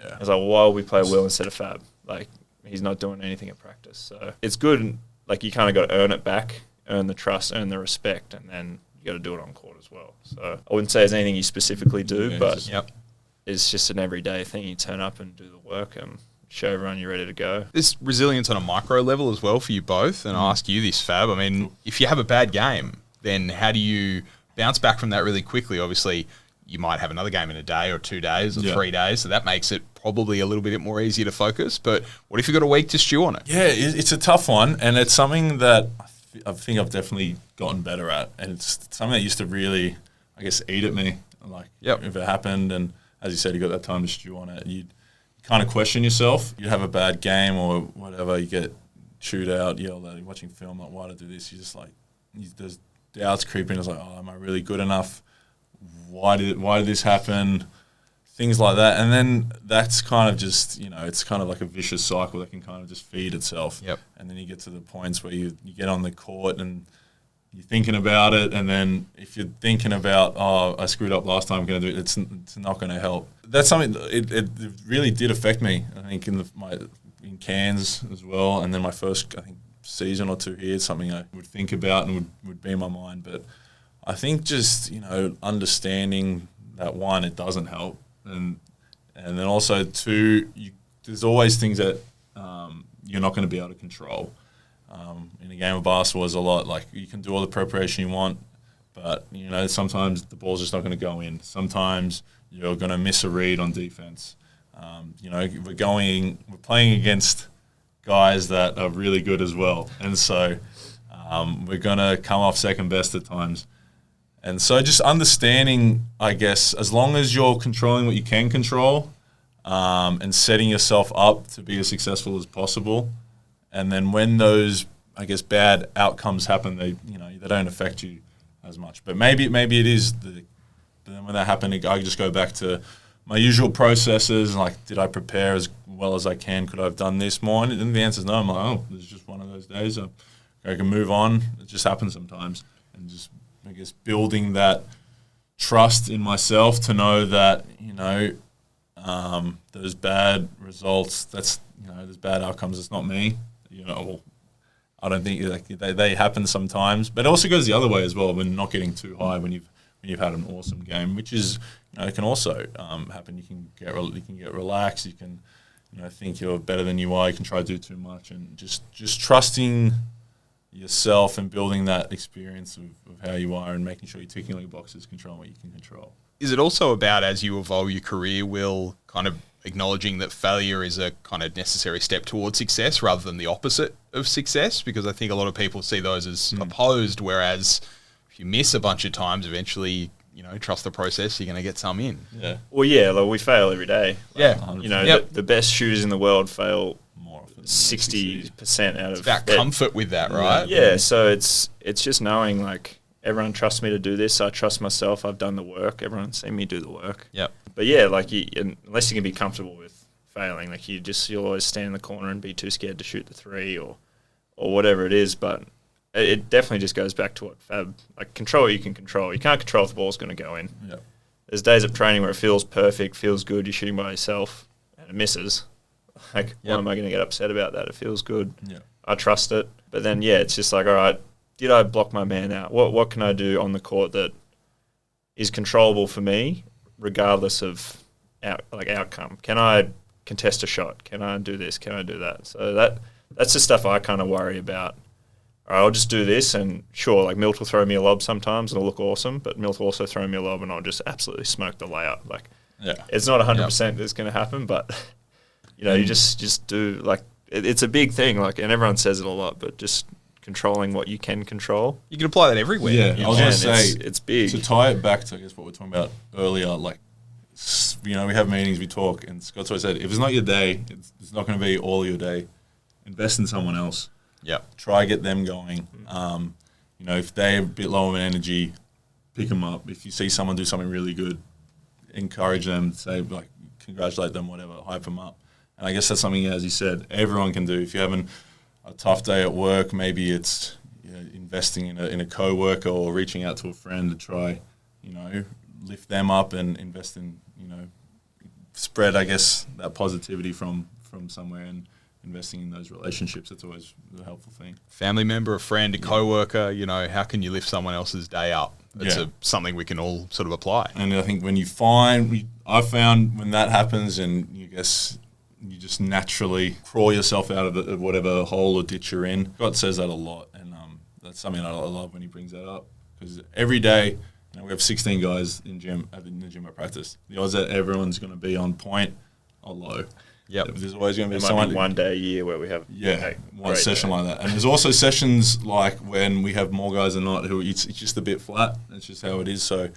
I was like, well, why would we play Will instead of Fab? Like, he's not doing anything at practice. So it's good. Like, you kind of got to earn it back, earn the trust, earn the respect, and then you got to do it on court as well. So I wouldn't say there's anything you specifically do, but it's just an everyday thing. You turn up and do the work and show everyone you're ready to go. There's resilience on a micro level as well for you both, and I'll ask you this, Fab. I mean, if you have a bad game, then how do you bounce back from that really quickly? Obviously, you might have another game in a day or 2 days or 3 days, so that makes it probably a little bit more easier to focus. But what if you've got a week to stew on it? Yeah, it's a tough one, and it's something that I think I've definitely gotten better at, and it's something that used to really, I guess, eat at me. Like, if it happened, and as you said, you got that time to stew on it, you'd kind of question yourself. You have a bad game or whatever, you get chewed out, yelled at, you're watching film, like, why did I do this? You're just like, there's doubts creeping. It's like, oh, am I really good enough? Why did this happen? Things like that. And then that's kind of just, you know, it's kind of like a vicious cycle that can kind of just feed itself. And then you get to the points where you get on the court and you're thinking about it, and then if you're thinking about, oh, I screwed up last time, I'm going to do it, it's not going to help. That's something, it really did affect me, I think, in Cairns as well, and then my first, I think, season or two here, it's something I would think about and would be in my mind. But I think just, you know, understanding that, one, it doesn't help, and then also, two, there's always things that you're not going to be able to control. In a game of basketball, there's a lot, like, you can do all the preparation you want, but, you know, sometimes the ball's just not going to go in. Sometimes you're going to miss a read on defense. We're playing against guys that are really good as well, and so we're going to come off second best at times. And so just understanding, I guess, as long as you're controlling what you can control, and setting yourself up to be as successful as possible, and then when those, I guess, bad outcomes happen, they don't affect you as much. But maybe it is then when that happened, I just go back to my usual processes, like, did I prepare as well as I can? Could I have done this more? And the answer is no. I'm like, it's just one of those days. I can move on. It just happens sometimes. And just, I guess, building that trust in myself to know that, those bad results, those bad outcomes, it's not me. I don't think they happen sometimes. But it also goes the other way as well, when not getting too high when you've had an awesome game, which is, it can also happen. You can get relaxed. You can, think you're better than you are. You can try to do too much, and just trusting yourself and building that experience of how you are and making sure you're ticking all your boxes, controlling what you can control. Is it also about, as you evolve your career, Will, kind of acknowledging that failure is a kind of necessary step towards success rather than the opposite of success? Because I think a lot of people see those as opposed, whereas if you miss a bunch of times, eventually, trust the process, you're going to get some in. Yeah. Well, yeah, we fail every day. Yeah. 100%. The best shooters in the world fail more often, 60% out of. It's about comfort with that, right? Yeah. So it's just knowing, like, everyone trusts me to do this. I trust myself. I've done the work. Everyone's seen me do the work. Yep. But yeah, like, unless you can be comfortable with failing, like, you'll always stand in the corner and be too scared to shoot the three or whatever it is. But it definitely just goes back to what Fab, like, control what you can control. You can't control if the ball's going to go in. Yep. There's days of training where it feels perfect, feels good, you're shooting by yourself, and it misses. Like, why am I going to get upset about that? It feels good. Yeah. I trust it. But then, it's just like, all right, did I block my man out? What can I do on the court that is controllable for me, regardless of outcome? Can I contest a shot? Can I do this? Can I do that? So that's the stuff I kind of worry about. All right, I'll just do this, and sure, like, Milt will throw me a lob sometimes and it'll look awesome, but Milt will also throw me a lob and I'll just absolutely smoke the layup. Like, it's not 100% that's going to happen, but, you just do, like, it's a big thing, like, and everyone says it a lot, but just controlling what you can control. You can apply that everywhere. Yeah, I was going to say, it's big. To tie it back to, I guess, what we were talking about earlier, like, we have meetings, we talk, and Scott's always said, if it's not your day, it's not going to be all your day. Invest in someone else. Yeah. Try get them going. If they're a bit low in energy, pick them up. If you see someone do something really good, encourage them, say, like, congratulate them, whatever, hype them up. And I guess that's something, as you said, everyone can do. If you're having a tough day at work, maybe it's investing in a co-worker or reaching out to a friend to try, lift them up and invest in, spread, I guess, that positivity from somewhere, and investing in those relationships. That's always a helpful thing. Family member, a friend, a co-worker, how can you lift someone else's day up? It's something we can all sort of apply. And I think when I found when that happens, and you just naturally crawl yourself out of whatever hole or ditch you're in. God says that a lot, and that's something I love when he brings that up, because every day, we have 16 guys in the gym at practice. The odds that everyone's going to be on point are low. Yep. There's always going to be there might be one day a year where we have one session like that. And there's also sessions like when we have more guys than not who it's just a bit flat. That's just how it is. So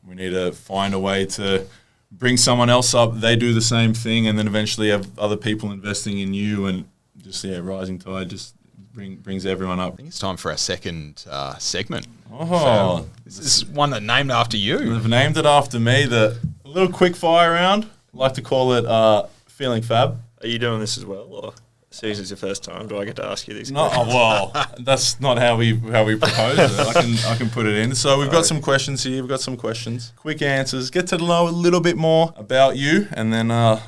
we need to find a way to bring someone else up. They do the same thing, and then eventually have other people investing in you, and just rising tide just brings everyone up. I think it's time for our second segment. Oh, so this is one that named after you. They've named it after me. A little quick fire round. I like to call it Feeling Fab. Are you doing this as well, or since it's your first time, do I get to ask you these No, questions? well, that's not how we propose it. I can put it in. So we've got some questions here. We've got some questions. Quick answers. Get to know a little bit more about you, and then we'll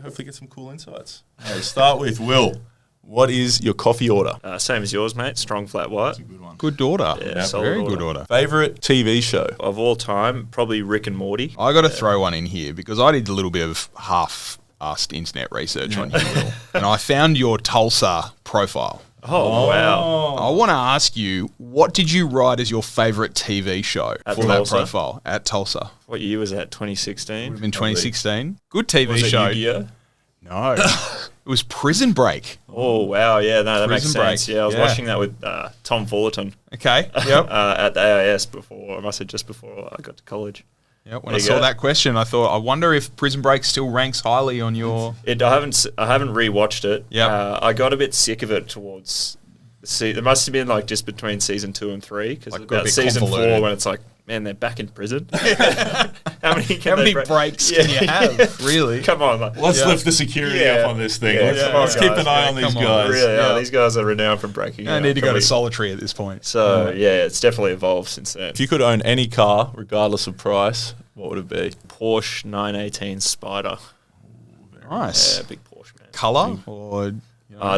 hopefully get some cool insights. Start with Will. What is your coffee order? Same as yours, mate. Strong flat white. That's a good one. Good order. Yeah, very order. good order. Favorite TV show Of all time, probably Rick and Morty. I got to throw one in here because I did a little bit of half-assed internet research on you, Will, and I found your Tulsa profile. Oh, wow. I want to ask you, what did you write as your favourite TV show At for that Tulsa? profile at Tulsa? What year was that? 2016? Would have been 2016. Good TV Was it show. Yu-Gi-Oh? No. It was Prison Break. Oh, wow. Yeah, no, that makes Prison sense. Break. Yeah, I was Yeah. watching that with Tom Fullerton Okay. Yep. at the AIS before, I must say just before I got to college. Yep. When There I you saw go. that question, I thought, I wonder if Prison Break still ranks highly on your... I haven't rewatched it. Yep. I got a bit sick of it towards it must have been like just between season 2 and 3 because Like, got a about bit season 4 convoluted. when it's like, man, they're back in prison. How many breaks can you have? Really? Come on, like, Let's lift the security up on this thing. Yeah, Let's come on, keep an guys. eye Yeah, on these come on. guys. really, Yeah. these guys are renowned for breaking. I out. need to go Probably- to solitary at this point. So it's definitely evolved since then. If you could own any car, regardless of price, what would it be? Porsche 918 Spider. Nice. Yeah, big Porsche man. Colour or...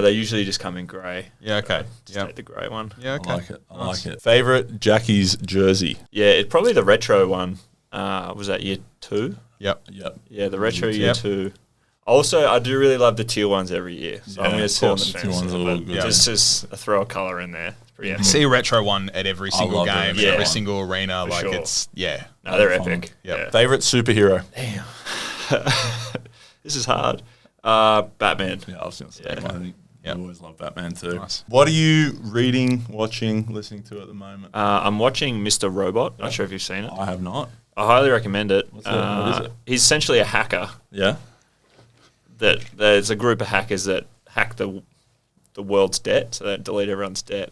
They usually just come in grey. Yeah, okay. Just Yep. take the grey one. Yeah, okay. I like it. I like it. Favorite Jackie's jersey? Yeah, it's probably the retro one. Was that year 2? Yep. Yep. Yeah, the retro year Yep. 2. Also, I do really love the teal ones every year. So I'm Yeah, going to of sit on the course, the fence. teal ones are all good. Just throw a colour in there. It's pretty epic. See a retro one at every single love the game, retro every one. single arena. For like sure. it's, yeah. No, they're fun. epic. Yep. Yeah. Favorite superhero? This is hard. Batman. Yeah, I was going to say. Yeah. I think Yep. I always love Batman too. Nice. What are you reading, watching, listening to at the moment? I'm watching Mr. Robot. Not sure if you've seen it. I have not. I highly recommend it. What is it? He's essentially a hacker. Yeah. That there's a group of hackers that hack the world's debt, so they delete everyone's debt.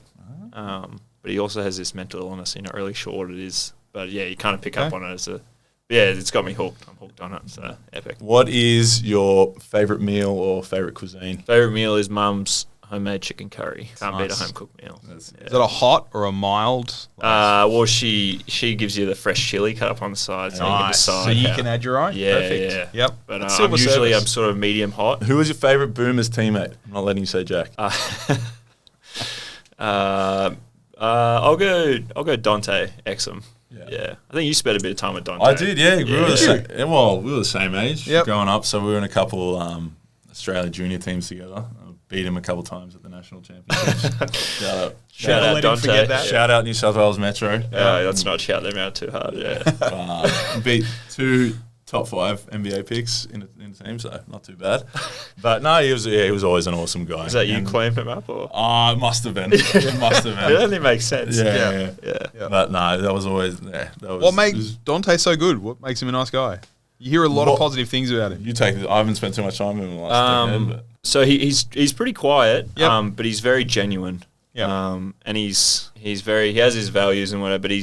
But he also has this mental illness. You're not really sure what it is, but yeah, you kind of pick up on it as a. Yeah, it's got me hooked. I'm hooked on it. So epic. What is your favorite meal or favorite cuisine? Favorite meal is Mum's homemade chicken curry. Can't beat a Nice. home cooked meal. Is that a hot or a mild? Well, she gives you the fresh chili cut up on the side, so you can Nice. decide. So you how- can add your own? Yeah, Perfect. yeah. Yep. But That's I'm silver usually service. I'm sort of medium hot. Who was your favorite Boomers teammate? I'm not letting you say Jack. I'll go Dante Exum. Yeah. I think you spent a bit of time with Dante. I did, yeah. We were the same age Yep. growing up, so we were in a couple Australia junior teams together. I beat him a couple times at the national championships. Shout out. Shout Never out let him Dante. forget that. Shout out New South Wales Metro. Let's not shout them out too hard. Yeah. Beat 2 top 5 NBA picks in the team, so not too bad. But no, he was always an awesome guy. Is that you And- claimed him up or? It must have been. It must have It been. only makes sense. Yeah. Yeah. But no, that was always. Yeah, that was, What it makes was- Dante so good? What makes him a nice guy? You hear a lot of positive things about him. You take. I haven't spent too much time with him in the last decade, but So he's pretty quiet, Yep. but he's very genuine. Yep. And he has his values and whatever, but he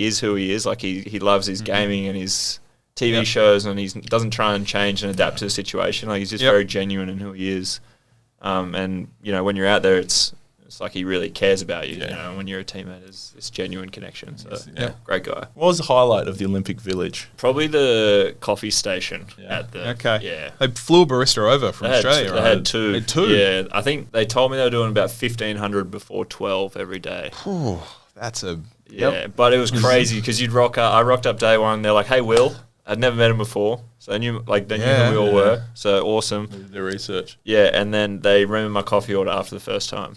is who he is. Like he loves his gaming and his TV Yep. shows, and he doesn't try and change and adapt to the situation. Like he's just Yep. very genuine in who he is. And when you're out there, it's like he really cares about you. Yeah. When you're a teammate, it's genuine connection. So yeah. great guy. what was the highlight of the Olympic Village? Probably the coffee station Yeah. at the Okay. yeah. They flew a barista over from They had, Australia, they right? had two. They had two? Yeah, I think they told me they were doing about 1,500 before 12 every day. Whew, that's a... Yeah, but it was crazy because you'd rock up. I rocked up day one. They're like, "Hey, Will." I'd never met him before, so they knew knew who we all were. So awesome. The research. Yeah, and then they remembered my coffee order after the first time.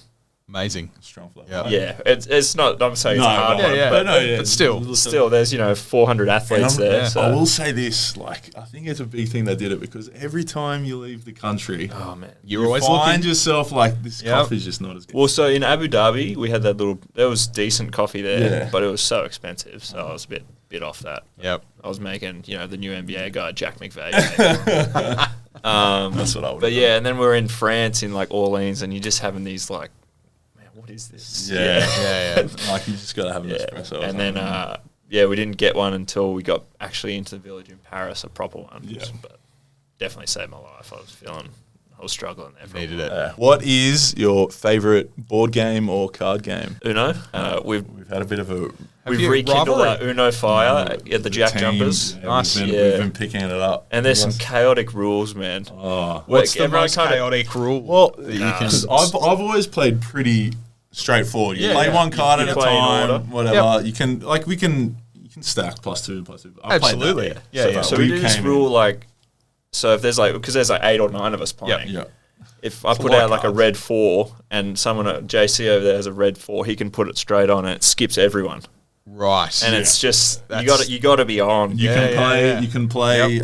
Amazing. Strong flow. Yeah. Yeah, it's not. I'm saying it's a hard but- one, yeah. but But still. still, there's 400 athletes there. yeah. So. I will say this, I think it's a big thing they did it because every time you leave the country, Oh man. You're you always find looking. yourself this Yep. coffee's just not as good. Well, so in Abu Dhabi, we had there was decent coffee there, Yeah. but it was so expensive, so I was a bit off that. Yep. I was making, the new NBA guy, Jack McVeigh. That's what I would. But yeah, and then we were in France in Orleans, and you're just having these man, what is this? Yeah. Yeah, you just gotta have an espresso. or And then something. we didn't get one until we got actually into the village in Paris, a proper one. Yeah. But definitely saved my life. I was struggling there. For Needed a it. while. What is your favorite board game or card game? Uno. We've Had a bit of a you rekindled rivalry? our Uno fire at the Jack team. Jumpers. Yeah, Nice. We've Yeah. been picking it up. And there's some chaotic rules, man. Oh. What's the everyone most kinda- chaotic rule? Well, that you can... 'cause I've always played pretty straightforward. You Yeah, play yeah. one card You at a play in time, order. whatever. You can you can stack +2. I've played that. Absolutely. Yeah, yeah. So we do this came rule so if there's because there's 8 or 9 of us playing. Yeah. if I put out like a red 4 and someone at JC over there has a red 4, he can put it straight on and it skips everyone. Right. And it's just you got to be on. You can play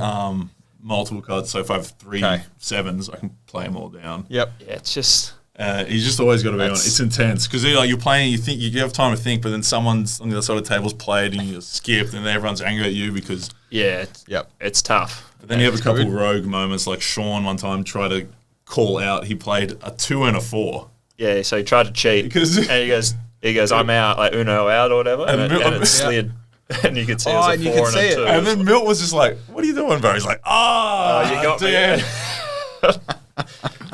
multiple cards. So if I have 3 7s, I can play them all down. Yep. Yeah, it's just you just always got to be on. It's intense because you're playing. You think you have time to think, but then someone's on the other side of the table's played and you skipped, and everyone's angry at you because it's tough. But then you have a couple rogue moments, like Sean one time tried to call out. He played a 2 and a 4. Yeah, so he tried to cheat, and he goes, I'm out, like Uno out or whatever, and it slid, and you could see it was a 4 and a 2. And then Milt was just like, "What are you doing, bro?" He's like, you got me."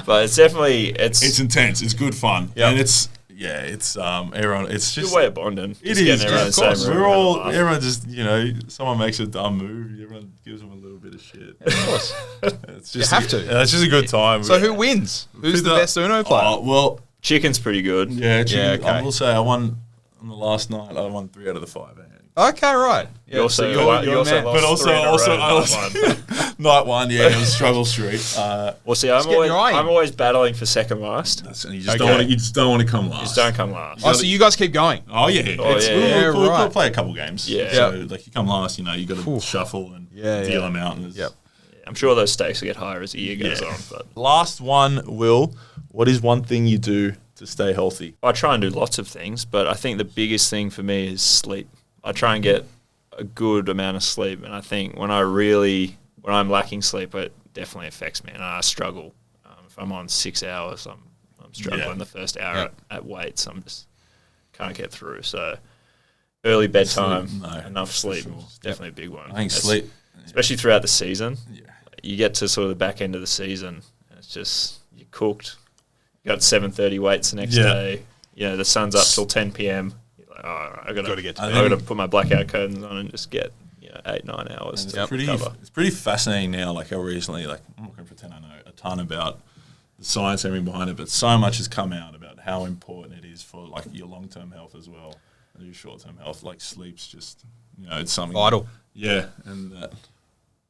But it's definitely it's intense. It's good fun, and it's everyone. It's just a good way of bonding. It is. Of course, everyone just someone makes a dumb move, everyone gives them a little bit of shit. Of course, it's just you have to. It's just a good time. So who wins? Who's the best Uno player? Well, Chicken's pretty good. Yeah, Chicken. Okay. I will say I won on the last night. I won 3 out of the 5. Okay, right. You also lost but night 1. Yeah, it was struggle street. Well, see, I'm always battling for second last. And you just don't want to come last. Just don't come last. Oh, so you guys keep going? Oh yeah. We'll play a couple games. Yeah. So like you come last, you got to shuffle and deal them out. And I'm sure those stakes will get higher as the year goes on. But last one, Will. What is one thing you do to stay healthy? I try and do lots of things, but I think the biggest thing for me is sleep. I try and get a good amount of sleep, and I think when I'm lacking sleep, it definitely affects me, and I struggle. If I'm on 6 hours, I'm struggling the first hour at weights. I'm just can't get through. So early bedtime, enough sleep, is definitely a big one. I think sleep, especially throughout the season. Yeah. You get to sort of the back end of the season, and it's just you're cooked. You got 7:30 weights the next day. The sun's up till 10 p.m. I got to put my blackout curtains on and just get 8-9 hours to cover. It's pretty fascinating now. Like how recently, I'm not going to pretend I know a ton about the science and everything behind it, but so much has come out about how important it is for like your long-term health as well and your short-term health. Like sleep's just it's something vital. And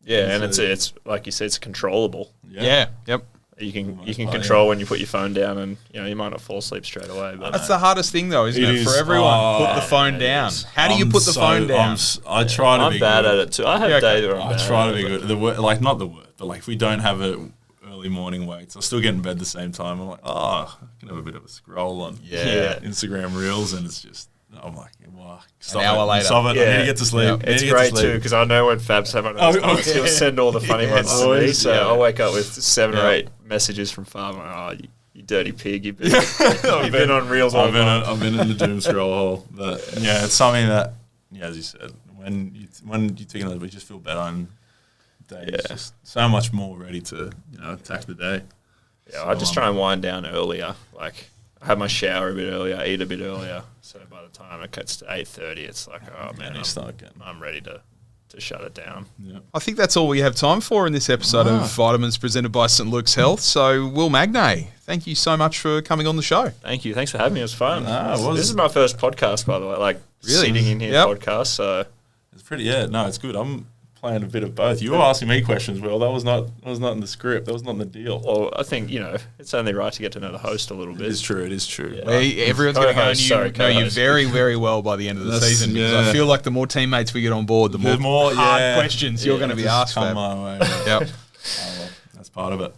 it's like you said, it's controllable. Yep. You can control when you put your phone down, and you might not fall asleep straight away. But that's the hardest thing, though, isn't it? For everyone, put the phone down. How do you put the phone down? I try to I'm be bad good. at it too. I have days where I'm bad. I try to be good. Not the word, but like if we don't have early morning weights, I still get in bed the same time. I'm like, I can have a bit of a scroll on Instagram Reels, and it's just. I'm like, an hour later. Stop it. I need to get to sleep. It's great too because I know when Fab's having those he'll send all the funny ones to me. So I'll wake up with 7 or 8 messages from Fab. I'm like, you dirty pig. You've been on Reels all night. I've been in the doom scroll hole. But it's something that, as you said, when you take those, we just feel better and it's just so much more ready to attack the day. Yeah, I just try and wind down earlier. Like, I have my shower a bit earlier, eat a bit earlier. So by the time it gets to 8:30, it's like, I'm ready to shut it down. Yep. I think that's all we have time for in this episode of Vitamins presented by St. Luke's Health. So, Will Magnay, thank you so much for coming on the show. Thank you. Thanks for having me. It was fun. This is my first podcast, by the way. Like, sitting in here podcast. So it's pretty. It's good. I'm playing a bit of both. You were asking me questions, Will. That was not in the script. That was not in the deal. Well, I think it's only right to get to know the host a little bit. It is true. Yeah. Everyone's going to know you very, very well by the end of the season. Because I feel like the more teammates we get on board, the more hard questions you're going to be asked. Come my way. Yep. That's part of it.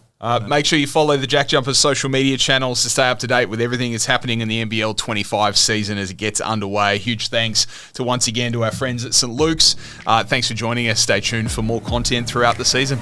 Make sure you follow the Jack Jumpers social media channels to stay up to date with everything that's happening in the NBL 25 season as it gets underway. Huge thanks once again to our friends at St. Luke's. Thanks for joining us. Stay tuned for more content throughout the season.